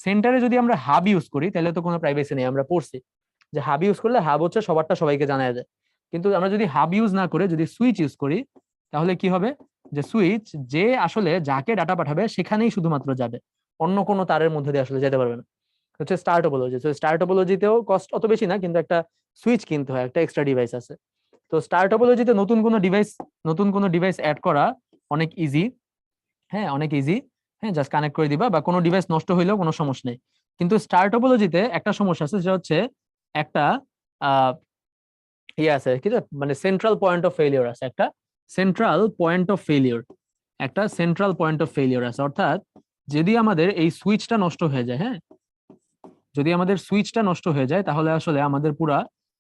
সেন্টারে যদি আমরা হাব ইউজ করি তাহলে তো কোনো প্রাইভেসি নেই, আমরা পড়ছি যে হাব ইউজ করলে হাব হচ্ছে সবারটা সবাইকে জানায় দেয়। কিন্তু আমরা যদি হাব ইউজ না করে যদি সুইচ ইউজ করি তাহলে কি হবে, যে সুইচ যে আসলে যাকে ডাটা পাঠাবে সেখানেই শুধুমাত্র যাবে, অন্য কোনো তারের মধ্যে দিয়ে আসলে যেতে পারবে না, হচ্ছে স্টার টপোলজি। তো স্টার টপোলজিতেও কস্ট অত বেশি না, কিন্তু একটা সুইচ কিনতে হয়, একটা এক্সট্রা ডিভাইস আছে। তো স্টার টপোলজিতে নতুন কোনো ডিভাইস অ্যাড করা অনেক ইজি। হ্যাঁ, অনেক ইজি। হ্যাঁ, জাস্ট কানেক্ট করে দিবা, বা কোনো ডিভাইস নষ্ট হইলেও কোনো সমস্যা নেই। কিন্তু স্টার টপোলজিতে একটা সমস্যা আছে, সেটা হচ্ছে একটা আহ ইয়ে আছে কি, মানে সেন্ট্রাল পয়েন্ট অফ ফেলিওর আছে, একটা সেন্ট্রাল পয়েন্ট অফ ফেলিওর আছে, অর্থাৎ যদি আমাদের এই সুইচটা নষ্ট হয়ে যায়, হ্যাঁ, যদি আমাদের সুইচটা নষ্ট হয়ে যায় তাহলে আসলে আমাদের পুরা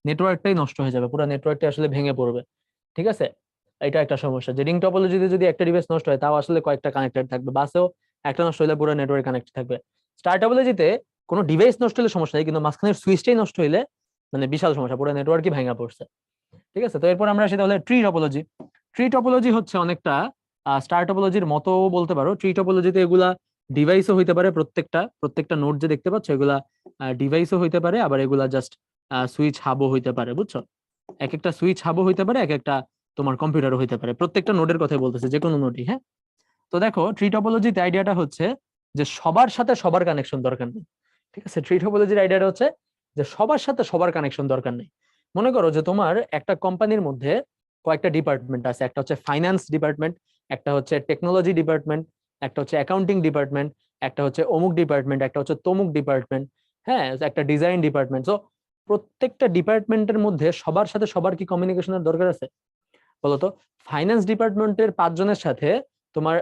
নেটওয়ার্কটাই নষ্ট হয়ে যাবে, পুরো নেটওয়ার্কটা আসলে ভেঙে পড়বে। ঠিক আছে, এটা একটা সমস্যা যে রিং টপোলজিতে যদি একটা ডিভাইস নষ্ট হয় তাও আসলে কয়েকটা কানেক্টেড থাকবে, বাসেও একটা নষ্ট হলে পুরো নেটওয়ার্ক কানেক্ট থাকবে। স্টার টপোলজিতে কোনো ডিভাইস নষ্ট হলে সমস্যা নেই, কিন্তু মাঝখানের সুইচটাই নষ্ট হলে মানে বিশাল সমস্যা, পুরো নেটওয়ার্কই ভেঙে পড়ছে। ঠিক আছে, তো এরপর আমরা সেটা হলে ট্রি টপোলজি। ট্রি টপোলজি হচ্ছে অনেকটা স্টার টপোলজির মতো বলতে পারো। ট্রি টপোলজিতে এগুলা ডিভাইসও হইতে পারে, প্রত্যেকটা প্রত্যেকটা নোড যে দেখতে পাচ্ছ এগুলা ডিভাইসও হইতে পারে, আবার এগুলা জাস্ট সুইচ হাবও হইতে পারে, বুঝছো? এক একটা সুইচ হাবও হইতে পারে, এক একটা তোমার কম্পিউটারও হইতে পারে, প্রত্যেকটা নোডের কথাই বলতেছে, যে কোনো নোডই। হ্যাঁ, তো দেখো ট্রি টপোলজিতে আইডিয়াটা হচ্ছে যে সবার সাথে সবার কানেকশন দরকার নেই। ঠিক আছে, ট্রি টপোলজির আইডিয়াটা হচ্ছে যে সবার সাথে সবার কানেকশন দরকার নেই। মনে করো যে তোমার একটা কোম্পানির মধ্যে কয়েকটা ডিপার্টমেন্ট আছে, একটা হচ্ছে ফাইন্যান্স ডিপার্টমেন্ট, একটা হচ্ছে টেকনোলজি ডিপার্টমেন্ট, একটা হচ্ছে অ্যাকাউন্টিং ডিপার্টমেন্ট, একটা হচ্ছে অমুক ডিপার্টমেন্ট, একটা হচ্ছে তমুক ডিপার্টমেন্ট, হ্যাঁ, একটা ডিজাইন ডিপার্টমেন্ট। তো প্রত্যেকটা ডিপার্টমেন্টের মধ্যে সবার সাথে সবার কি কমিউনিকেশনের দরকার আছে বলতো? ফাইন্যান্স ডিপার্টমেন্টের 5 জনের সাথে তোমার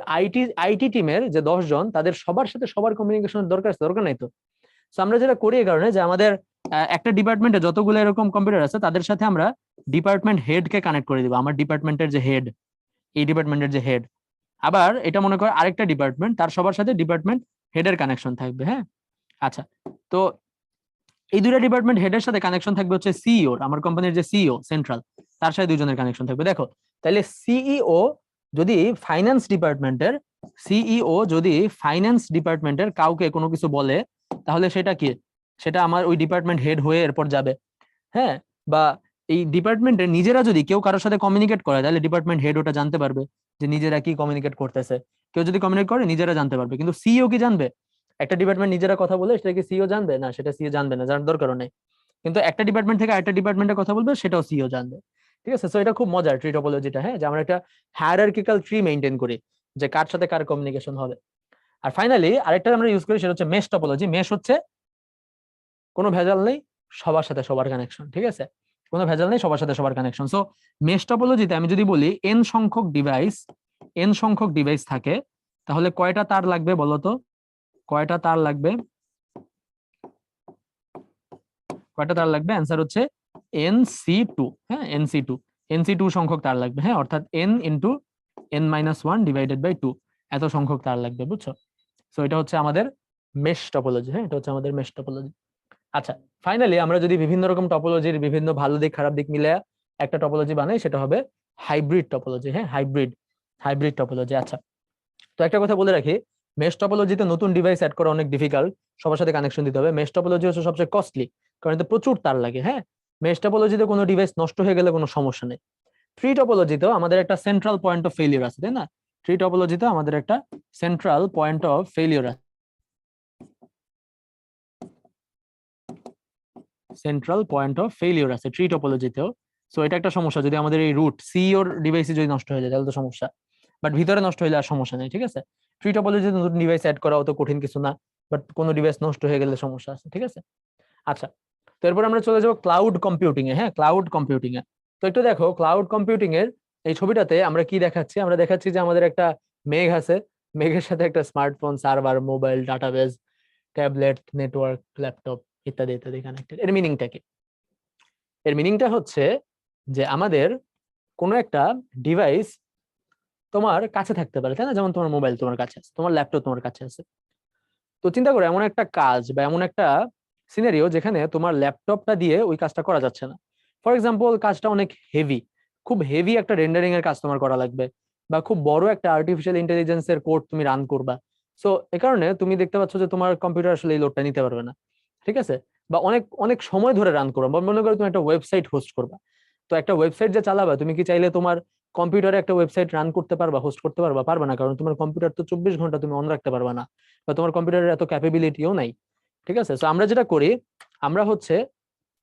আইটি টিমের যে 10 জন, তাদের সবার সাথে সবার কমিউনিকেশনের দরকার আছে? দরকার নাই তো। আমরা যেটা করি এই কারণে যে আমাদের একটা ডিপার্টমেন্টে যতগুলো এরকম কম্পিউটার আছে তাদের সাথে আমরা ডিপার্টমেন্ট হেডকে কানেক্ট করে দিব, আমার ডিপার্টমেন্টের যে হেড, এই ডিপার্টমেন্টের যে হেড। আবার এটা মনে করো আরেকটা ডিপার্টমেন্ট, তার সবার সাথে ডিপার্টমেন্ট হেডের কানেকশন থাকবে। হ্যাঁ, আচ্ছা, তো এই দুইটা ডিপার্টমেন্ট হেডের সাথে কানেকশন থাকবে হচ্ছে সিইও, আমার কোম্পানির যে সিইও সেন্ট্রাল, তার সাথে 2 জনের কানেকশন থাকবে। দেখো তাহলে সিইও যদি ফাইন্যান্স ডিপার্টমেন্টের কাউকে কোনো কিছু বলে, তাহলে সেটা কি, সেটা আমার ওই ডিপার্টমেন্ট হেড হয়ে এরপর যাবে। হ্যাঁ, বা এই ডিপার্টমেন্টের নিজেরা যদি কেউ কারোর সাথে কমিউনিকেট করে, তাহলে ডিপার্টমেন্ট হেড ওটা জানতে পারবে যে নিজেরা কি কমিউনিকেট করতেছে। কেউ যদি কমিউনিকেট করে নিজেরা জানতে পারবে, কিন্তু সিইও কি জানবে? একটা ডিপার্টমেন্ট নিজেরা কথা বলে সেটা কি সিইও জানবে? না, সেটা সিইও জানবে না, জানার দরকারও নেই। কিন্তু একটা ডিপার্টমেন্ট থেকে আরেকটা ডিপার্টমেন্টে কথা বলবে, সেটাও সিইও জানবে। ঠিক আছে, সো এটা খুব মজার ট্রি টপোলজিটা। হ্যাঁ, যে আমরা একটা হায়ারার্কিক্যাল ট্রি মেইনটেইন করি যে কার সাথে কার কমিউনিকেশন হবে। আর ফাইনালি আরেকটা আমরা ইউজ করি, সেটা হচ্ছে মেশ টপোলজি। মেশ হচ্ছে কোনো ভেজাল নেই, সবার সাথে সবার কানেকশন। ঠিক আছে, কোনো ভেজাল নেই, সবার সাথে সবার কানেকশন। সো মেশ টপোলজিতে আমি যদি বলি এন সংখ্যক ডিভাইস থাকে, তাহলে কয়টা তার লাগবে বলতো? কয়টা তার লাগবে? কয়টা তার লাগবে? অ্যান্সার হচ্ছে NC2। হ্যাঁ, NC2 সংখ্যক তার লাগবে। হ্যাঁ, অর্থাৎ n × n−1/2 এত সংখ্যক তার লাগবে, বুঝছো? সো এটা হচ্ছে আমাদের মেশ টপোলজি। হ্যাঁ, এটা হচ্ছে আমাদের মেশ টপোলজি। আচ্ছা, ফাইনালি আমরা যদি বিভিন্ন রকম টপোলজির বিভিন্ন ভালো দিক খারাপ দিক মিলে একটা টপোলজি বানাই, সেটা হবে হাইব্রিড টপোলজি। হ্যাঁ, হাইব্রিড টপোলজি। আচ্ছা, তো একটা কথা বলে রাখি, মেশ টপোলজিতে নতুন ডিভাইস অ্যাড করা অনেক ডিফিকাল্ট, সবার সাথে কানেকশন দিতে হবে। মেশ টপোলজি হচ্ছে সবচেয়ে কস্টলি, কারণ এতে প্রচুর তার লাগে। হ্যাঁ, মেশ টপোলজিতে কোনো ডিভাইস নষ্ট হয়ে গেলে কোনো সমস্যা নেই। ট্রি টপোলজিতেও আমাদের একটা সেন্ট্রাল পয়েন্ট অফ ফেলিওর আছে, তাই না? ট্রি টপোলজিতে আমাদের একটা সেন্ট্রাল পয়েন্ট অফ ফেলিওর আছে, ট্রি টপোলজিতেও। সো এটা একটা সমস্যা, যদি আমাদের এই রুট সিইওর ডিভাইসে যদি নষ্ট হয়ে যায় তাহলে তো সমস্যা, বাট ভিতরে নষ্ট হলে আর সমস্যা নেই। ঠিক আছে, ট্রি টপোলজিতে নতুন ডিভাইস অ্যাড করা অত কঠিন কিছু না, বাট কোনো ডিভাইস নষ্ট হয়ে গেলে সমস্যা আছে। ঠিক আছে, আচ্ছা, তো এরপর আমরা চলে যাবো ক্লাউড কম্পিউটিং এ। হ্যাঁ, ক্লাউড কম্পিউটিং এ তো একটু দেখো, ক্লাউড কম্পিউটিং এর এই ছবিটাতে আমরা কি দেখাচ্ছি? আমরা দেখাচ্ছি যে আমাদের একটা মেঘ আছে, মেঘের সাথে একটা smartphone, server, mobile, database, tablet, network, laptop ইত্যাদি ইত্যাদি কানেক্টেড। এর মিনিংটা কি? এর মিনিংটা হচ্ছে যে আমাদের কোনো একটা ডিভাইস তোমার কাছে থাকতে পারে, তাই না? যেমন তোমার মোবাইল তোমার কাছে আছে, তোমার ল্যাপটপ তোমার কাছে আছে। তো চিন্তা করো এমন একটা কাজ বা এমন একটা সিনারিও যেখানে তোমার ল্যাপটপটা দিয়ে ওই কাজটা করা যাচ্ছে না। ফর এক্সাম্পল, কাজটা অনেক হেভি, খুব হেভি একটা রেন্ডারিং এর কাজ তোমার করা লাগবে, বা খুব বড় একটা আর্টিফিশিয়াল ইন্টেলিজেন্সের কোড তুমি রান করবা। সো এ কারণে তুমি দেখতে পাচ্ছ যে তোমার কম্পিউটার আসলে এই লোডটা নিতে পারবে না। ঠিক আছে, বা অনেক অনেক সময় ধরে রান করবা, বা মনে করো তুমি একটা ওয়েবসাইট হোস্ট করবা। তো একটা ওয়েবসাইট যে চালাবা, তুমি কি চাইলে তোমার কম্পিউটারে একটা ওয়েবসাইট রান করতে পারবা, হোস্ট করতে পারবা? পারবে না, কারণ তোমার কম্পিউটার তো 24 ঘন্টা তুমি অন রাখতে পারবা না, বা তোমার কম্পিউটারের এত ক্যাপাবিলিটিও নাই। ঠিক আছে, তো আমরা যেটা করি, আমরা হচ্ছে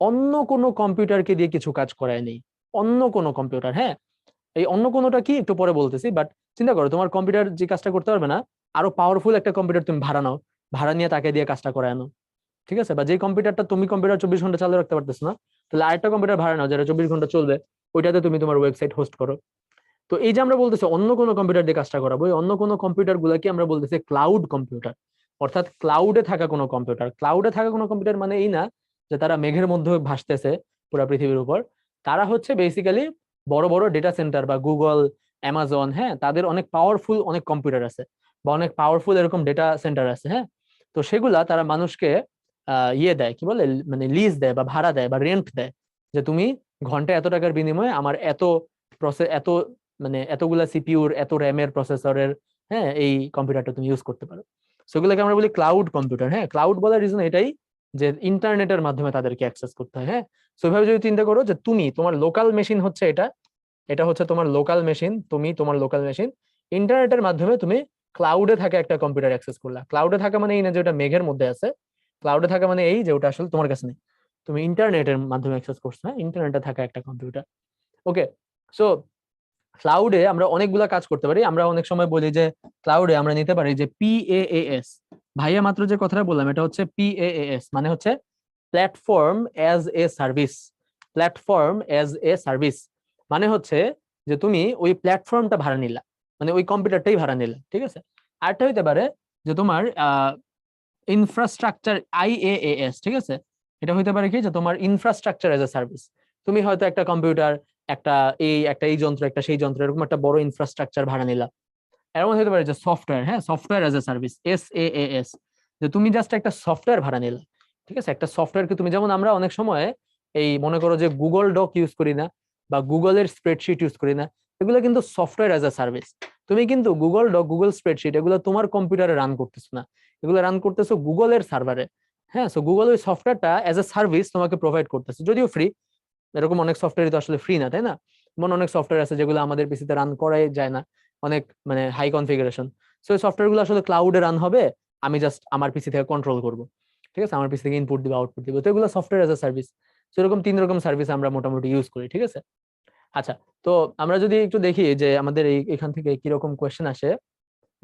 অন্য কোনো কম্পিউটারকে দিয়ে কিছু কাজ করায় নেই। অন্য কোনো কম্পিউটার, হ্যাঁ, এই অন্য কোনোটা কি একটু পরে বলতেছি, বাট চিন্তা করো তোমার কম্পিউটার যে কাজটা করতে পারবে না, আরো পাওয়ারফুল একটা কম্পিউটার তুমি ভাড়া নাও, ভাড়া নিয়ে তাকে দিয়ে কাজটা করায় আনো। ঠিক আছে, বা যে কম্পিউটারটা তুমি কম্পিউটার 24 ঘন্টা চালু রাখতে পারতেছ না, তাহলে আরেকটা কম্পিউটার ভাড়া নাও যেটা 24 ঘন্টা চলবে, ওইটাতে তুমি তোমার ওয়েবসাইট হোস্ট করো। তো এই যে আমরা বলতেছি অন্য কোনো কম্পিউটার দিয়ে কাজটা করাবো, এই অন্য কোনো কম্পিউটার গুলাকে আমরা বলতেছি ক্লাউড কম্পিউটার, অর্থাৎ ক্লাউডে থাকা কোনো কম্পিউটার। ক্লাউডে থাকা কোনো কম্পিউটার মানে এই না যে তারা মেঘের মধ্যে ভাসতেছে পুরো পৃথিবীর উপর, তারা হচ্ছে বেসিক্যালি বড় বড় ডেটা সেন্টার বা গুগল, অ্যামাজন, হ্যাঁ, তাদের অনেক পাওয়ারফুল অনেক কম্পিউটার আছে বা অনেক পাওয়ারফুল এরকম ডেটা সেন্টার আছে, হ্যাঁ। তো সেগুলা তারা মানুষকে ইয়ে দেয়, কি বলে, মানে লিজ দেয় বা ভাড়া দেয় বা রেন্ট দেয়, যে তুমি ঘন্টায় এত টাকার বিনিময়ে আমার এত প্রসেস, এত মানে এতগুলা সিপিইউর, এত র্যামের, প্রসেসরের, হ্যাঁ, এই কম্পিউটারটা তুমি ইউজ করতে পারো। সেগুলোকে আমরা বলি ক্লাউড কম্পিউটার। হ্যাঁ, ক্লাউড বলার রিজন এটাই যে ইন্টারনেটের মাধ্যমে তাদেরকে অ্যাক্সেস করতে হয়। হ্যাঁ, সেভাবে যদি চিন্তা করো যে তুমি তোমার লোকাল মেশিন হচ্ছে এটা, এটা হচ্ছে তোমার লোকাল মেশিন, তুমি তোমার লোকাল মেশিন, ইন্টারনেটের মাধ্যমে তুমি ক্লাউডে থাকা একটা কম্পিউটার অ্যাক্সেস করলা। ক্লাউডে থাকা মানে এই না যে ওটা মেঘের মধ্যে আছে, ক্লাউডে থাকা মানে এই যে ওটা আসলে তোমার কাছে নেই, তুমি ইন্টারনেটের মাধ্যমে অ্যাক্সেস করছো, হ্যাঁ, ইন্টারনেটে থাকা একটা কম্পিউটার। ওকে, সো ক্লাউডে আমরা অনেকগুলা কাজ করতে পারি। আমরা অনেক সময় বলি যে ক্লাউডে আমরা নিতে পারি যে PaaS। ভাইয়া মাত্র যে কথাটা বললাম এটা হচ্ছে PaaS, মানে হচ্ছে platform as a service. Platform as a service মানে হচ্ছে যে তুমি ওই প্ল্যাটফর্মটা ভাড়া নিলা, মানে ওই কম্পিউটারটাই ভাড়া নিলা, ঠিক আছে। আরেকটা হইতে পারে যে তোমার ইনফ্রাস্ট্রাকচার, IaaS, ঠিক আছে। এটা হইতে পারে কি যে তোমার ইনফ্রাস্ট্রাকচার এজ এ সার্ভিস। তুমি হয়তো একটা কম্পিউটার, একটা এই যন্ত্র, একটা সেই যন্ত্র, এরকম একটা বড় ইনফ্রাস্ট্রাকচার ভাড়া নিলা। এর মধ্যে হতে পারে যে সফটওয়্যার, হ্যাঁ, software as a service, SaaS, যে তুমি জাস্ট একটা সফটওয়্যার ভাড়া নিলা, ঠিক আছে। একটা সফটওয়্যারকে তুমি, যেমন আমরা অনেক সময় এই মনে করো যে গুগল ডক ইউজ করি না বা গুগলের স্প্রেডশিট ইউজ করি না, এগুলো কিন্তু সফটওয়্যার এজ এ সার্ভিস। তুমি কিন্তু গুগল ডক, গুগল স্প্রেডশিট, এগুলো তোমার কম্পিউটারে রান করতেছো না, এগুলো রান করতেছো গুগলের সার্ভারে। হ্যাঁ, সো গুগল ওই সফটওয়্যারটা এজ এ সার্ভিস তোমাকে প্রোভাইড করতেছে, যদিও ফ্রি। এরকম অনেক সফটওয়্যার তো আসলে ফ্রি না, তাই না? এমন অনেক সফটওয়্যার আছে যেগুলো আমাদের পিসিতে রান করাই যায় না, অনেক মানে হাই কনফিগারেশন। সো এই সফটওয়্যার গুলো আসলে ক্লাউডে রান হবে, আমি জাস্ট আমার পিসি থেকে কন্ট্রোল করব, ঠিক আছে, আমার পিসি থেকে ইনপুট দিব, আউটপুট দিব। তো এগুলো software as a service. So এরকম 3 রকম সার্ভিস আমরা মোটামুটি ইউজ করি, ঠিক আছে। আচ্ছা, তো আমরা যদি একটু দেখি যে আমাদের এখান থেকে কিরকম কোয়েশ্চেন আসে।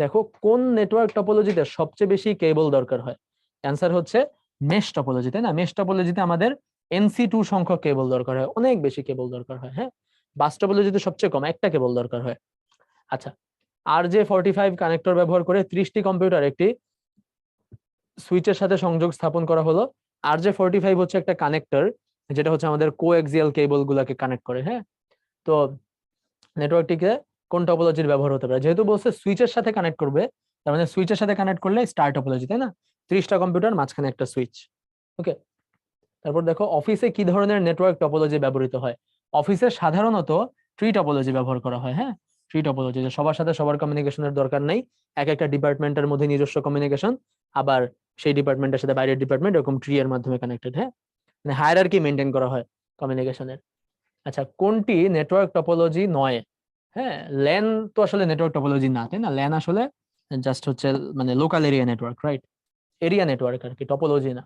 দেখো, কোন নেটওয়ার্ক টপোলজিতে সবচেয়ে বেশি কেবল দরকার হয়? অ্যান্সার হচ্ছে মেশ টপোলজি, তাই না? মেশ টপোলজিতে আমাদের NC2 সংখ্যক কেবল দরকার হয়, অনেক বেশি কেবল দরকার হয়। হ্যাঁ, বাস টপোলজিতে সবচেয়ে কম, একটা কেবল দরকার হয়। আচ্ছা, RJ45 কানেক্টর ব্যবহার করে 30টি কম্পিউটার একটি সুইচের সাথে সংযোগ স্থাপন করা হলো। RJ45 হচ্ছে একটা কানেক্টর, যেটা হচ্ছে আমাদের কোএক্সিয়াল কেবল গুলাকে কানেক্ট করে। হ্যাঁ, তো নেটওয়ার্কটিকে কোন টপোলজির ব্যবহার হতে পারে? যেহেতু বলছে সুইচের সাথে কানেক্ট করবে, তার মানে সুইচের সাথে কানেক্ট করলে স্টার টপোলজি, তাই না? 30টা কম্পিউটার, মাঝখানে একটা সুইচ। ওকে, তারপর দেখো, অফিসে কি ধরনের নেটওয়ার্ক টপোলজি ব্যবহৃত হয়? অফিসে সাধারণত ট্রি টপোলজি ব্যবহার করা হয়। হ্যাঁ, ট্রি টপোলজি, যে সবার সাথে সবার কমিউনিকেশনের দরকার নাই, এক একটা ডিপার্টমেন্টের মধ্যে নিজস্ব কমিউনিকেশন, আবার সেই ডিপার্টমেন্টের সাথে বাইরের ডিপার্টমেন্ট এরকম ট্রি এর মাধ্যমে কানেক্টেড। হ্যাঁ, মানে হায়ারার্কি মেনটেন করা হয় কমিউনিকেশনের। আচ্ছা, কোনটি নেটওয়ার্ক টপোলজি নয়? হ্যাঁ, ল্যান তো আসলে নেটওয়ার্ক টপোলজি না, তাই না? ল্যান আসলে জাস্ট হচ্ছে মানে local area network, right? Area network আর কি, টপোলজি না।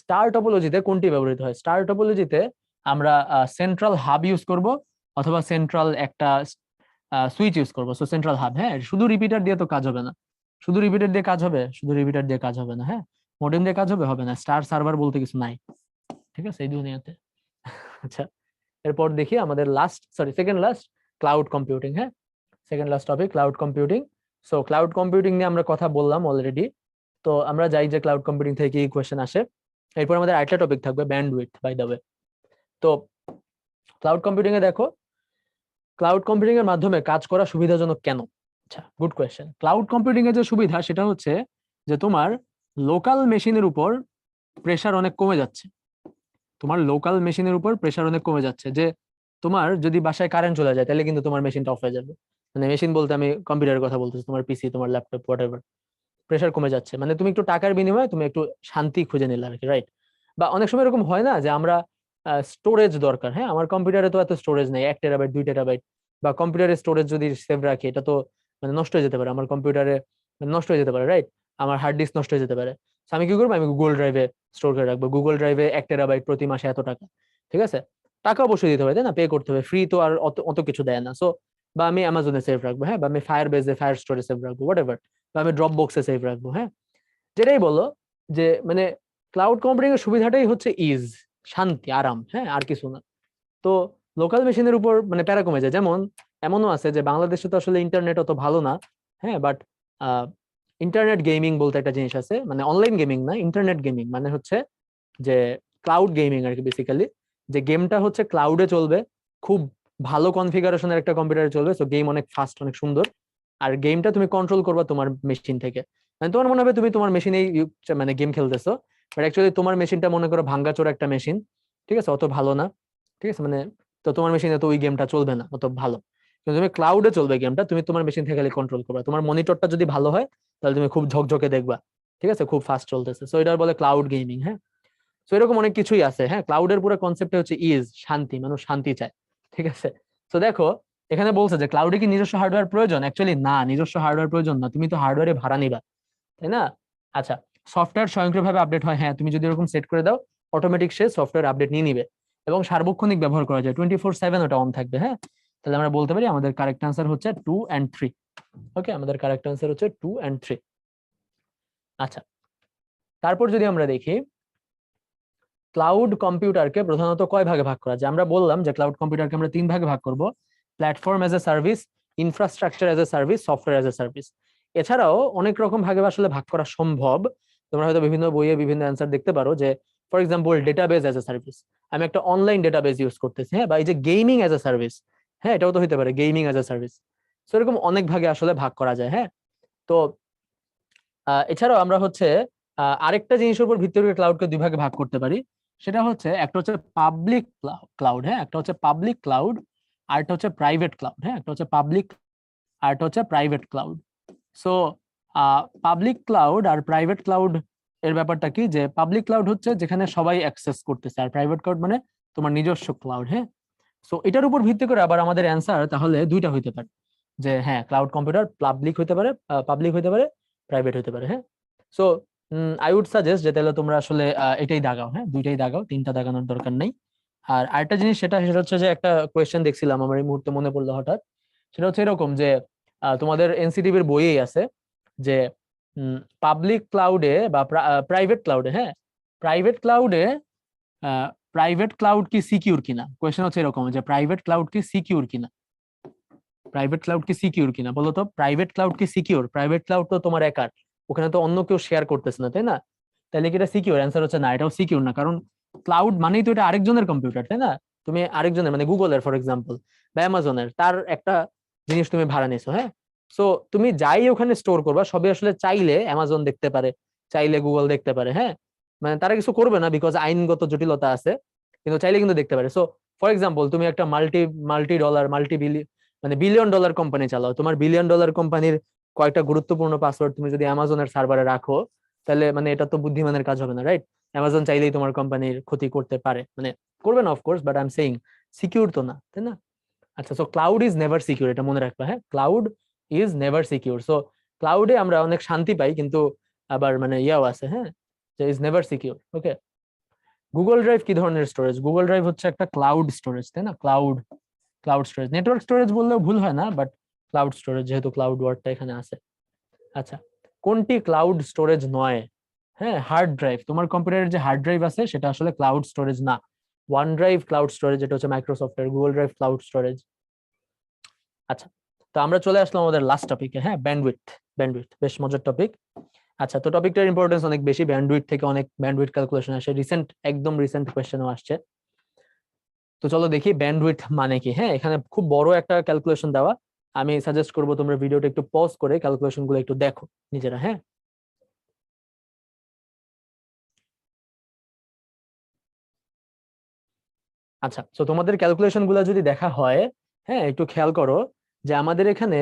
স্টার টপোলজিতে কোনটি ব্যবহৃত হয়? স্টার টপোলজিতে আমরা সেন্ট্রাল হাব ইউজ করব, অথবা সেন্ট্রাল একটা সুইচ ইউজ করব। সো সেন্ট্রাল হাব, হ্যাঁ, শুধু রিপিটার দিয়ে তো কাজ হবে না। শুধু রিপিটার দিয়ে কাজ হবে? শুধু রিপিটার দিয়ে কাজ হবে না। হ্যাঁ, মডেম দিয়ে কাজ হবে? হবে না। স্টার সার্ভার বলতে কিছু নাই, ঠিক আছে, এই দুনিয়াতে। আচ্ছা, এরপর দেখি আমাদের সেকেন্ড লাস্ট, ক্লাউড কম্পিউটিং। হ্যাঁ, second last topic cloud computing. So cloud computing নিয়ে আমরা কথা বললাম অলরেডি। তো আমরা যাই যে ক্লাউড কম্পিউটিং থেকে কি কোয়েশ্চেন আসে। এরপর আমাদের আরেকটা টপিক থাকবে, ব্যান্ডউইথ, বাই দ্য ওয়ে। তো ক্লাউড কম্পিউটিং এ দেখো, ক্লাউড কম্পিউটিং এর মাধ্যমে কাজ করা সুবিধাজনক কেন? আচ্ছা, গুড কোয়েশ্চেন। ক্লাউড কম্পিউটিং এর যে সুবিধা সেটা হচ্ছে যে তোমার লোকাল মেশিনের উপর প্রেসার অনেক কমে যাচ্ছে। তোমার লোকাল মেশিনের উপর প্রেসার অনেক কমে যাচ্ছে, যে তোমার যদি বাসায় কারেন্ট চলে যায় তাহলে কিন্তু তোমার মেশিনটা অফ হয়ে যাবে। মানে মেশিন বলতে আমি কম্পিউটারের কথা বলতেছি, তোমার পিসি, তোমার ল্যাপটপ, হোয়াটএভার। প্রেসার কমে যাচ্ছে মানে তুমি একটু টাকার বিনিময়ে তুমি একটু শান্তি খুঁজে নিলে আর কি, রাইট? বা অনেক সময় এরকম হয় না যে আমরা স্টোরেজ দরকার, হ্যাঁ, আমার কম্পিউটারে তো এত স্টোরেজ নেই, 1 টেরাবাইট 2 টেরাবাইট, বা কম্পিউটারের স্টোরেজ যদি সেভ রাখি এটা তো মানে নষ্ট হয়ে যেতে পারে আমার কম্পিউটারে, নষ্ট হয়ে যেতে পারে, রাইট? আমার হার্ড ডিস্ক নষ্ট হয়ে যেতে পারে। আমি কি করবো? আমি গুগল ড্রাইভে স্টোর করে রাখবো। গুগল ড্রাইভে 1 টেরাবাইট প্রতি মাসে এত টাকা, ঠিক আছে। টাকা অবশ্যই দিতে হবে, তাই না? পে করতে হবে, ফ্রি তো আর অত অত কিছু দেয় না। সো বা আমি অ্যামাজনে সেভ রাখবো, হ্যাঁ, বা আমি ফায়ার বেজে, ফায়ার স্টোরে সেভ রাখবো, হোয়াট এভার, বা আমি ড্রপ বক্সে সেভ রাখবো। হ্যাঁ, যেটাই বলো, যে মানে ক্লাউড কম্পিউটিং এর সুবিধাটাই হচ্ছে ইজ, শান্তি, আরাম, হ্যাঁ, আর কিছু না। তো লোকাল মেশিনের উপর মানে প্যারা কমে যায়। যেমন এমনও আছে যে বাংলাদেশে তো আসলে ইন্টারনেট অত ভালো না, হ্যাঁ, বাট ইন্টারনেট গেমিং বলতে একটা জিনিস আছে, মানে অনলাইন গেমিং না, ইন্টারনেট গেমিং মানে হচ্ছে যে ক্লাউড গেমিং আর কি বেসিক্যালি, যে গেমটা হচ্ছে ক্লাউডে চলবে, খুব ভালো কনফিগারেশনের একটা কম্পিউটারে চলবে, সো গেম অনেক ফাস্ট, অনেক সুন্দর। আর গেমটা তুমি কন্ট্রোল করবা তোমার মেশিন থেকে। মানে তোমার মনে হবে তুমি তোমার মেশিনেই মানে গেম খেলতেছো, বাট অ্যাকচুয়ালি তোমার মেশিনটা মনে করো ভাঙ্গাচোরা একটা মেশিন, ঠিক আছে, অত ভালো না, ঠিক আছে, মানে তো তোমার মেশিনে তো ওই গেমটা চলবে না অত ভালো। কিন্তু তুমি ক্লাউডে চলবে গেমটা, তুমি তোমার মেশিন থেকে খালি কন্ট্রোল করবা। তোমার মনিটরটা যদি ভালো হয় তাহলে তুমি খুব ঝকঝকে দেখবা, ঠিক আছে, খুব ফাস্ট চলতেছে। সো এটা বলে ক্লাউড গেমিং। হ্যাঁ, তো এরকম অনেক কিছুই আছে। হ্যাঁ, ক্লাউডের পুরো কনসেপ্ট হচ্ছে ইজ শান্তি, মানুষ শান্তি চায়, ঠিক আছে। তো দেখো এখানে বলছে যে ক্লাউডে কি নিজস্ব হার্ডওয়্যার প্রয়োজন? অ্যাকচুয়ালি না, নিজস্ব হার্ডওয়্যার প্রয়োজন না, তুমি তো হার্ডওয়্যারে ভাড়া নিবা, তাই না? আচ্ছা, সফটওয়্যার স্বয়ংক্রিয়ভাবে আপডেট হয়, হ্যাঁ, তুমি যদি এরকম সেট করে দাও অটোমেটিক সে সফটওয়্যার আপডেট নিয়ে নিবে, এবং সার্বক্ষণিক ব্যবহার করা যায়, 24/7 ওটা অন থাকবে। হ্যাঁ, তাহলে আমরা বলতে পারি আমাদের কারেক্ট আনসার হচ্ছে 2 and 3। ওকে, আমাদের কারেক্ট আনসার হচ্ছে 2 and 3। আচ্ছা, তারপর যদি আমরা দেখি ক্লাউড কম্পিউটারকে প্রধানত কয় ভাগে ভাগ করা যায়। আমরা বললাম যে ক্লাউড কম্পিউটারকে আমরা 3 ভাগে ভাগ করব: platform as a service, infrastructure as a service, software as a service. এছাড়াও অনেক রকম ভাগে আসলে ভাগ করা সম্ভব। তোমরা হয়তো বিভিন্ন বইয়ে বিভিন্ন অ্যান্সার দেখতে পারো যে for example database as a service, আমি একটা অনলাইন ডেটাবেজ ইউজ করতেছি, হ্যাঁ, বা এই যে গেমিং এজ এ সার্ভিস, হ্যাঁ, এটাও তো হতে পারে গেমিং এজ এ সার্ভিস। তো এরকম অনেক ভাগে আসলে ভাগ করা যায়। হ্যাঁ, তো এছাড়াও আমরা হচ্ছে আরেকটা জিনিসের উপর ভিত্তি করে ক্লাউডকে 2 ভাগে ভাগ করতে পারি। সেটা হচ্ছে একটা হচ্ছে পাবলিক ক্লাউড, হ্যাঁ, একটা হচ্ছে পাবলিক ক্লাউড, আর একটা হচ্ছে প্রাইভেট ক্লাউড। হ্যাঁ, একটা হচ্ছে পাবলিক আর একটা হচ্ছে private cloud. So public cloud আর প্রাইভেট ক্লাউড এর ব্যাপারটা কি, যে পাবলিক ক্লাউড হচ্ছে যেখানে সবাই অ্যাক্সেস করতেছে, আর প্রাইভেট ক্লাউড মানে তোমার নিজস্ব ক্লাউড। হ্যাঁ, সো এটার উপর ভিত্তি করে আবার আমাদের অ্যান্সার তাহলে দুইটা হইতে পারে, যে হ্যাঁ ক্লাউড কম্পিউটার পাবলিক হইতে পারে, প্রাইভেট হইতে পারে। হ্যাঁ, সো আই উড সাজেস্ট যে তাহলে তোমরা আসলে এটাই দাগাও, হ্যাঁ, দুইটাই দাগাও, তিনটা দাগানোর দরকার নেই। আর আরেকটা জিনিস সেটা হচ্ছে যে একটা কোয়েশ্চেন দেখছিলাম আমার এই মুহূর্তে মনে পড়লো হঠাৎ, সেটা হচ্ছে এরকম যে তোমাদের এনসিটিভির বইয়েই আছে যে পাবলিক ক্লাউডে বা প্রাইভেট ক্লাউডে, হ্যাঁ, প্রাইভেট ক্লাউডে প্রাইভেট ক্লাউড কি সিকিউর কিনা, কোয়েশ্চেন হচ্ছে এরকম যে প্রাইভেট ক্লাউড কি সিকিউর কিনা, প্রাইভেট ক্লাউড কি সিকিউর কিনা, বলো তো প্রাইভেট ক্লাউড কি সিকিউর? প্রাইভেট ক্লাউড তো তোমার একার, ওখানে তো অন্য কেউ শেয়ার করতেছে না, তাই না? তাহলে কি এটা সিকিউর? অ্যান্সার হচ্ছে না, এটাও সিকিউর না, কারণ ক্লাউড মানেই তো এটা আরেকজনের কম্পিউটার, তাই না? তুমি আরেকজনের মানে গুগলের ফর এক্সাম্পল বা অ্যামাজনের, তার একটা জিনিস তুমি ভাড়া নিছো, হ্যাঁ। সো তুমি যাই ওখানে স্টোর করবা সবই আসলে চাইলে অ্যামাজন দেখতে পারে, চাইলে গুগল দেখতে পারে, হ্যাঁ, মানে তারা কিছু করবে না বিকজ আইনগত জটিলতা আছে, কিন্তু চাইলে কিন্তু দেখতে পারে। সো ফর এক্সাম্পল তুমি একটা মাল্টি মাল্টি ডলার মাল্টি মানে বিলিয়ন ডলার কোম্পানি চালাও, তোমার বিলিয়ন ডলার কোম্পানির কয়েকটা গুরুত্বপূর্ণ পাসওয়ার্ড তুমি যদি অ্যামাজনের সার্ভারে রাখো, তাহলে মানে এটা তো বুদ্ধিমানের কাজ হবে না, রাইট? অ্যামাজন চাইলেই তোমার কোম্পানির ক্ষতি করতে পারে, মানে করবে না of course, but I am saying secure তো না, তাই না? আচ্ছা, so cloud is never secure, এটা মনে রাখবা। হ্যাঁ, cloud is never secure. So ক্লাউডে আমরা অনেক শান্তি পাই, কিন্তু আবার মানে ইয়াও আছে, হ্যাঁ, যে is never secure. Okay, Google drive কি ধরনের স্টোরেজ? গুগল ড্রাইভ হচ্ছে একটা ক্লাউড স্টোরেজ, তাই না? Cloud cloud storage, network storage বললেও ভুল হয় না, বাট ক্লাউড স্টোরেজ যেহেতু ক্লাউড ওয়ার্ডটা এখানে আছে। আচ্ছা, কোনটি ক্লাউড স্টোরেজ নয়? হ্যাঁ, হার্ড ড্রাইভ, তোমার কম্পিউটারের যে হার্ড ড্রাইভ আছে সেটা আসলে ক্লাউড স্টোরেজ না। ওয়ান ড্রাইভ ক্লাউড স্টোরেজ, এটা হচ্ছে মাইক্রোসফটের, গুগল ড্রাইভ ক্লাউড স্টোরেজ। আচ্ছা, তো আমরা চলে আসলাম আমাদের লাস্ট টপিকে। হ্যাঁ, ব্যান্ডউইথ। ব্যান্ডউইথ বেশ মজার টপিক। আচ্ছা, তো টপিকটার ইম্পর্টেন্স অনেক বেশি, ব্যান্ডউইথ থেকে অনেক ব্যান্ডউইথ ক্যালকুলেশন আসে, রিসেন্ট একদম রিসেন্ট কোয়েশ্চেনও আসছে। তো চলো দেখি ব্যান্ডউইথ মানে কি। হ্যাঁ, এখানে খুব বড় একটা ক্যালকুলেশন দেওয়া, আমি সাজেস্ট করবো তোমরা ভিডিওটা একটু পজ করে ক্যালকুলেশন গুলো একটু দেখো নিজেরা। হ্যাঁ, আচ্ছা, তো তোমাদের ক্যালকুলেশন গুলো যদি দেখা হয়, হ্যাঁ, একটু খেয়াল করো যে আমাদের এখানে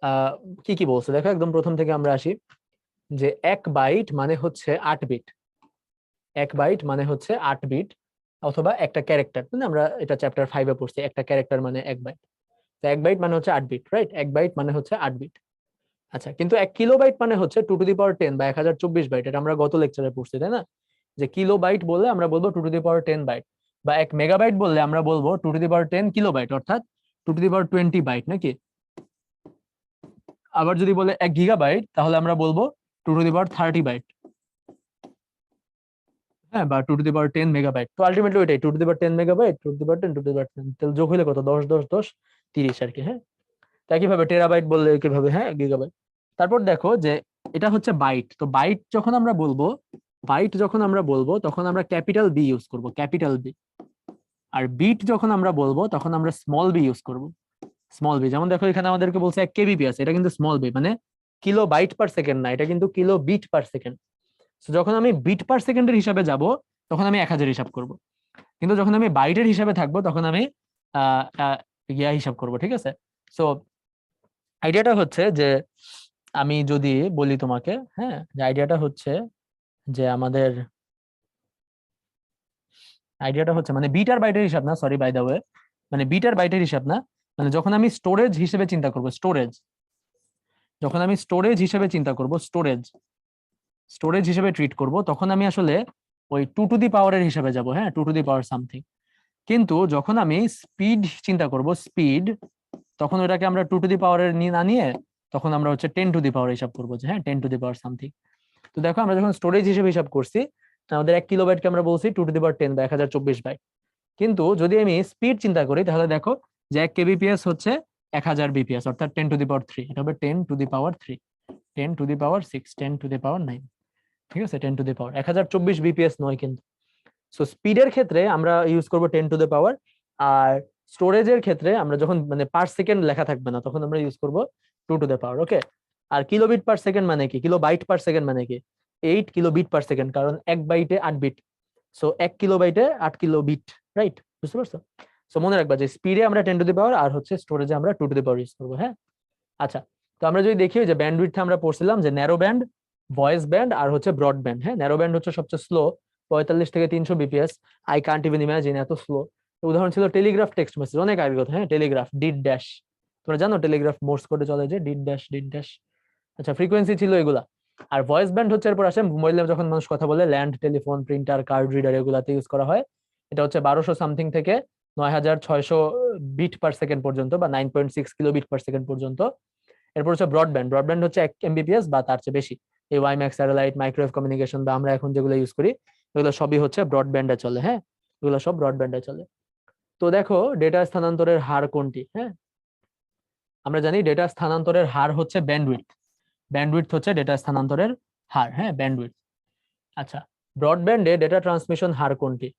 আহ কি কি বলছে দেখো, একদম প্রথম থেকে আমরা আসি, যে 1 বাইট মানে হচ্ছে 8 বিট। 1 বাইট মানে হচ্ছে 8 বিট, অথবা একটা ক্যারেক্টার, মানে আমরা এটা চ্যাপ্টার 5-এ পড়ছি, একটা ক্যারেক্টার মানে 1 বাইট। তো 1 বাইট মানে হচ্ছে 8 বিট, রাইট? 1 বাইট মানে হচ্ছে 8 বিট। আচ্ছা, কিন্তু 1 কিলোবাইট মানে হচ্ছে 2 টু দি পাওয়ার 10 বা 1024 বাইট, এটা আমরা গত লেকচারে পড়ছি, তাই না? যে কিলোবাইট বললে আমরা বলবো 2 টু দি পাওয়ার 10 বাইট, বা 1 মেগাবাইট বললে আমরা বলবো 2 টু দি পাওয়ার 10 কিলোবাইট, অর্থাৎ 2 টু দি পাওয়ার 20 বাইট, নাকি? আবার যদি বলে 1 গিগাবাইট তাহলে আমরা বলবো 2 টু দি পাওয়ার 30 বাইট, হ্যাঁ, বা 2 টু দি পাওয়ার 10 মেগাবাইট। তো আলটিমেটলি ওইটাই 2 to the power 10 megabyte, 2 to the power 10, 2 to the power 10, তাহলে যোগ হলে কত? 10 10 10 30 আর কি। হ্যাঁ, তো একইভাবে টেরাবাইট বললে কিভাবে, হ্যাঁ, গিগাবাইট। তারপর দেখো যে এটা হচ্ছে বাইট, তো বাইট যখন আমরা বলবো, বাইট যখন আমরা বলবো তখন আমরা ক্যাপিটাল বি ইউজ করব, ক্যাপিটাল বি। আর বিট যখন আমরা বলবো তখন আমরা স্মল বি ইউজ করব। স্মল বি, যেমন দেখো এখানে আমাদেরকে বলছে 1 kbps, এটা কিন্তু স্মল বি, মানে কিলো বাইট পার সেকেন্ড না, এটা কিন্তু কিলো বিট পার সেকেন্ড। যখন আমি বিট পার সেকেন্ডের হিসাবে যাব তখন আমি 1000 হিসাব করব, কিন্তু যখন আমি বাইটের হিসাবে থাকবো তখন আমি হিসাব করব। ঠিক আছে, সো আইডিয়াটা হচ্ছে যে আমি যদি বলি তোমাকে, হ্যাঁ, যে আইডিয়াটা হচ্ছে যে আমাদের আইডিয়াটা হচ্ছে মানে বিট আর বাইটের হিসাব না, সরি বাই দা ওয়ে, মানে বিট আর বাইটের হিসাব না, মানে যখন আমি স্টোরেজ হিসেবে চিন্তা করব, স্টোরেজ, যখন আমি স্টোরেজ হিসেবে চিন্তা করব, স্টোরেজ স্টোরেজ হিসেবে ট্রিট করব, তখন আমি আসলে ওই 2 টু দি পাওয়ারের হিসাবে যাব, হ্যাঁ, 2 টু দি পাওয়ার সামথিং। কিন্তু যখন আমি স্পিড চিন্তা করব, স্পিড, তখন ওটাকে আমরা 2 টু দি পাওয়ারের না নিয়ে তখন আমরা হচ্ছে 10 টু দি পাওয়ার হিসাব করবো, যে হ্যাঁ 10 টু দি পাওয়ার সামথিং। তো দেখো আমরা যখন স্টোরেজ হিসেবে হিসাব করছি, আমাদের 1 কিলোবাইটকে আমরা বলছি 2 টু দি পাওয়ার 10 বা 1024 বাইট। কিন্তু যদি আমি স্পিড চিন্তা করি তাহলে দেখো যে 1 kbps হচ্ছে 1000 bps, অর্থাৎ 10 টু দি পাওয়ার 3, এটা হবে 10 to the power 3, 10 to the power 6, 10 to the power 9। ঠিক আছে, 10 টু দি পাওয়ার 1024 bps নয় কিন্তু। সো স্পিডের ক্ষেত্রে আমরা ইউজ করবো 10 টু দি পাওয়ার, আর স্টোরেজের ক্ষেত্রে আমরা যখন মানে পার সেকেন্ড লেখা থাকবে না তখন আমরা ইউজ করবো 2 টু দি পাওয়ার। ওকে, আর কিলোবিট পার সেকেন্ড মানে কি, কিলো বাইট পার সেকেন্ড মানে কি, 8 কিলোবিট পার সেকেন্ড, কারণ 1 বাইটে 8 বিট, সো 1 কিলোবাইটে 8 কিলোবিট, রাইট? বুঝতে পারছো? সো মনে রাখবা যে স্পিডে আমরা 10 টু দি পাওয়ার আর হচ্ছে স্টোরেজে আমরা 2 টু দি পাওয়ার ইউজ করবো। হ্যাঁ, আচ্ছা, তো আমরা যদি দেখি যে ব্যান্ডউইডথে আমরা পড়ছিলাম যে ন্যারো ব্যান্ড, ভয়েস ব্যান্ড আর হচ্ছে ব্রডব্যান্ড। হ্যাঁ, ন্যারো ব্যান্ড হচ্ছে সবচেয়ে স্লো, 45 থেকে 300 bps। I can't even imagine এত স্লো। উদাহরণ ছিল টেলিগ্রাফ টেক্সট মেসেজ, অনেক আগের কথা। হ্যাঁ, টেলিগ্রাফ ডিড ড্যাশ, তোমরা জানো টেলিগ্রাফ মোর্স কোডে চলে, যে ডিড ড্যাশ ডিড ড্যাশ। আচ্ছা, ফ্রিকোয়েন্সি ছিল এগুলা। আর ভয়েস ব্যান্ড হচ্ছে এরপর আসে মোবাইলে যখন মানুষ কথা বলে, land telephone, printer, card reader, এগুলাতে ইউজ করা হয়। এটা হচ্ছে 1200 সামথিং থেকে 9600 বিট পার সেকেন্ড পর্যন্ত, বা 9.6 কিলোবিট পার সেকেন্ড পর্যন্ত। এরপর হচ্ছে ব্রডব্যান্ড, ব্রডব্যান্ড হচ্ছে 1 mbps বা তার চেয়ে বেশি। এই ওয়াইম্যাক্স, স্যাটেলাইট, মাইক্রোওয়েভ কমিউনিকেশন বা আমরা এখন যেগুলো ইউজ করি এগুলো সবই হচ্ছে ব্রডব্যান্ডে চলে। হ্যাঁ, এগুলো সব ব্রডব্যান্ডে চলে। তো দেখো ডেটা স্থানান্তরের হার কোনটি? হ্যাঁ, আমরা জানি ডেটা স্থানান্তরের হার হচ্ছে ব্যান্ডউইথ, ব্যান্ডউইথ হচ্ছে ডেটা স্থানান্তরের হার। হ্যাঁ, ব্যান্ডউইথ। আচ্ছা, ব্রডব্যান্ডে ডেটা ট্রান্সমিশন হার কোনটি?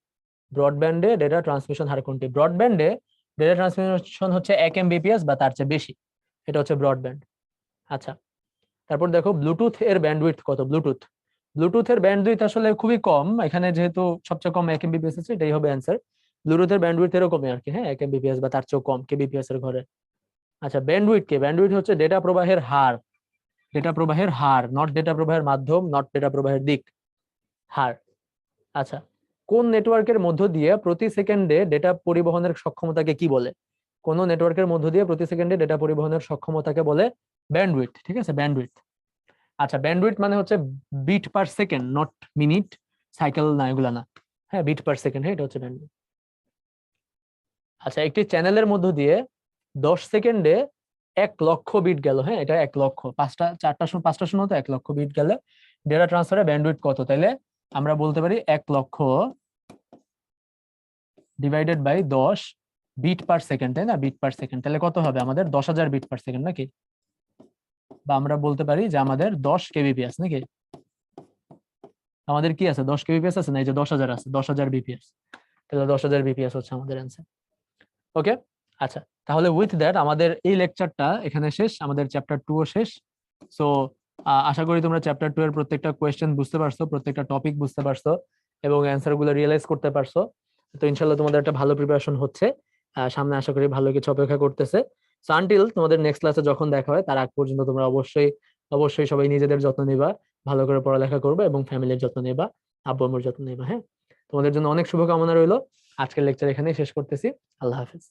ব্রডব্যান্ডে ডেটা ট্রান্সমিশন হার কোনটি? ব্রডব্যান্ডে ডেটা ট্রান্সমিশন হচ্ছে 1 mbps বা তার চেয়ে বেশি, এটা হচ্ছে ব্রডব্যান্ড। আচ্ছা, তারপর দেখো ব্লুটুথ এর ব্যান্ডউইথ কত? ব্লুটুথ, ব্লুটুথের ব্যান্ডউইথ আসলে খুবই কম, এখানে যেহেতু সবচেয়ে কম 1 mbps আছে, এটাই হবে অ্যান্সার। ব্লুটুথের ব্যান্ডউইথ এরকমই আর কি, হ্যাঁ, 1 mbps বা তার চেয়েও কম kbps এর ঘরে। আচ্ছা, ব্যান্ডউইথ কে? ব্যান্ডউইথ হচ্ছে ডেটা প্রবাহের হার, ডেটা প্রবাহের হার, নট ডেটা প্রবাহের মাধ্যম, নট ডেটা প্রবাহের দিক, হার। আচ্ছা, কোন নেটওয়ার্কের মধ্য দিয়ে প্রতি সেকেন্ডে ডেটা পরিবহনের সক্ষমতাকে কি বলে? কোন নেটওয়ার্কের মধ্য দিয়ে প্রতি সেকেন্ডে ডেটা পরিবহনের সক্ষমতাকে বলে ব্যান্ডউইথ। ঠিক আছে, ব্যান্ডউইথ। আচ্ছা, ব্যান্ডউইথ মানে হচ্ছে bit per second, not minute, cycle না, এগুলা না। হ্যাঁ, বিট পার সেকেন্ড, হ্যাঁ, এটা হচ্ছে ব্যান্ডউইথ। আচ্ছা, একটি চ্যানেলের মধ্য দিয়ে 10 সেকেন্ডে 1 লক্ষ বিট গেল। হ্যাঁ, এটা 1 লক্ষ, পাঁচটা শূন্য তো 1 লক্ষ বিট গেলে ডেটা ট্রান্সফারের ব্যান্ডউইথ কত? তাইলে আমরা বলতে পারি 1 লক্ষ divided by 10 bit per second, তাই না? বিট পার সেকেন্ড, তাহলে কত হবে আমাদের? 10,000 বিট পার সেকেন্ড নাকি? বা আমরা বলতে পারি যে আমাদের 10 kbps নাকি? আমাদের কি আছে? 10 kbps আছে না? এই যে 10,000 আছে, 10,000 bps, তাহলে 10,000 bps হচ্ছে আমাদের অ্যান্সার। ওকে, আচ্ছা, তাহলে উইথ দ্যাট আমাদের এই লেকচারটা এখানে শেষ, আমাদের চ্যাপ্টার 2 ও শেষ। সো আশা করি তোমরা চ্যাপ্টার 2 এর প্রত্যেকটা কোয়েশ্চেন বুঝতে পারছো, প্রত্যেকটা টপিক বুঝতে পারছো এবং অ্যান্সার গুলো রিয়েলাইজ করতে পারছো। তো ইনশাল্লাহ তোমাদের একটা ভালো প্রিপারেশন হচ্ছে, সামনে আশা করি ভালো কিছু অপেক্ষা করতেছে। সো আনটিল তোমাদের নেক্সট ক্লাসে যখন দেখা হয় তার আগ পর্যন্ত তোমরা অবশ্যই অবশ্যই সবাই নিজেদের যত্ন নিবা, ভালো করে পড়ালেখা করবে এবং ফ্যামিলির যত্ন নিবা, আব্বু আম্মুর যত্ন নিবা। হ্যাঁ, তোমাদের জন্য অনেক শুভকামনা রইলো। আজকের লেকচার এখানেই শেষ করতেছি। আল্লাহ হাফেজ।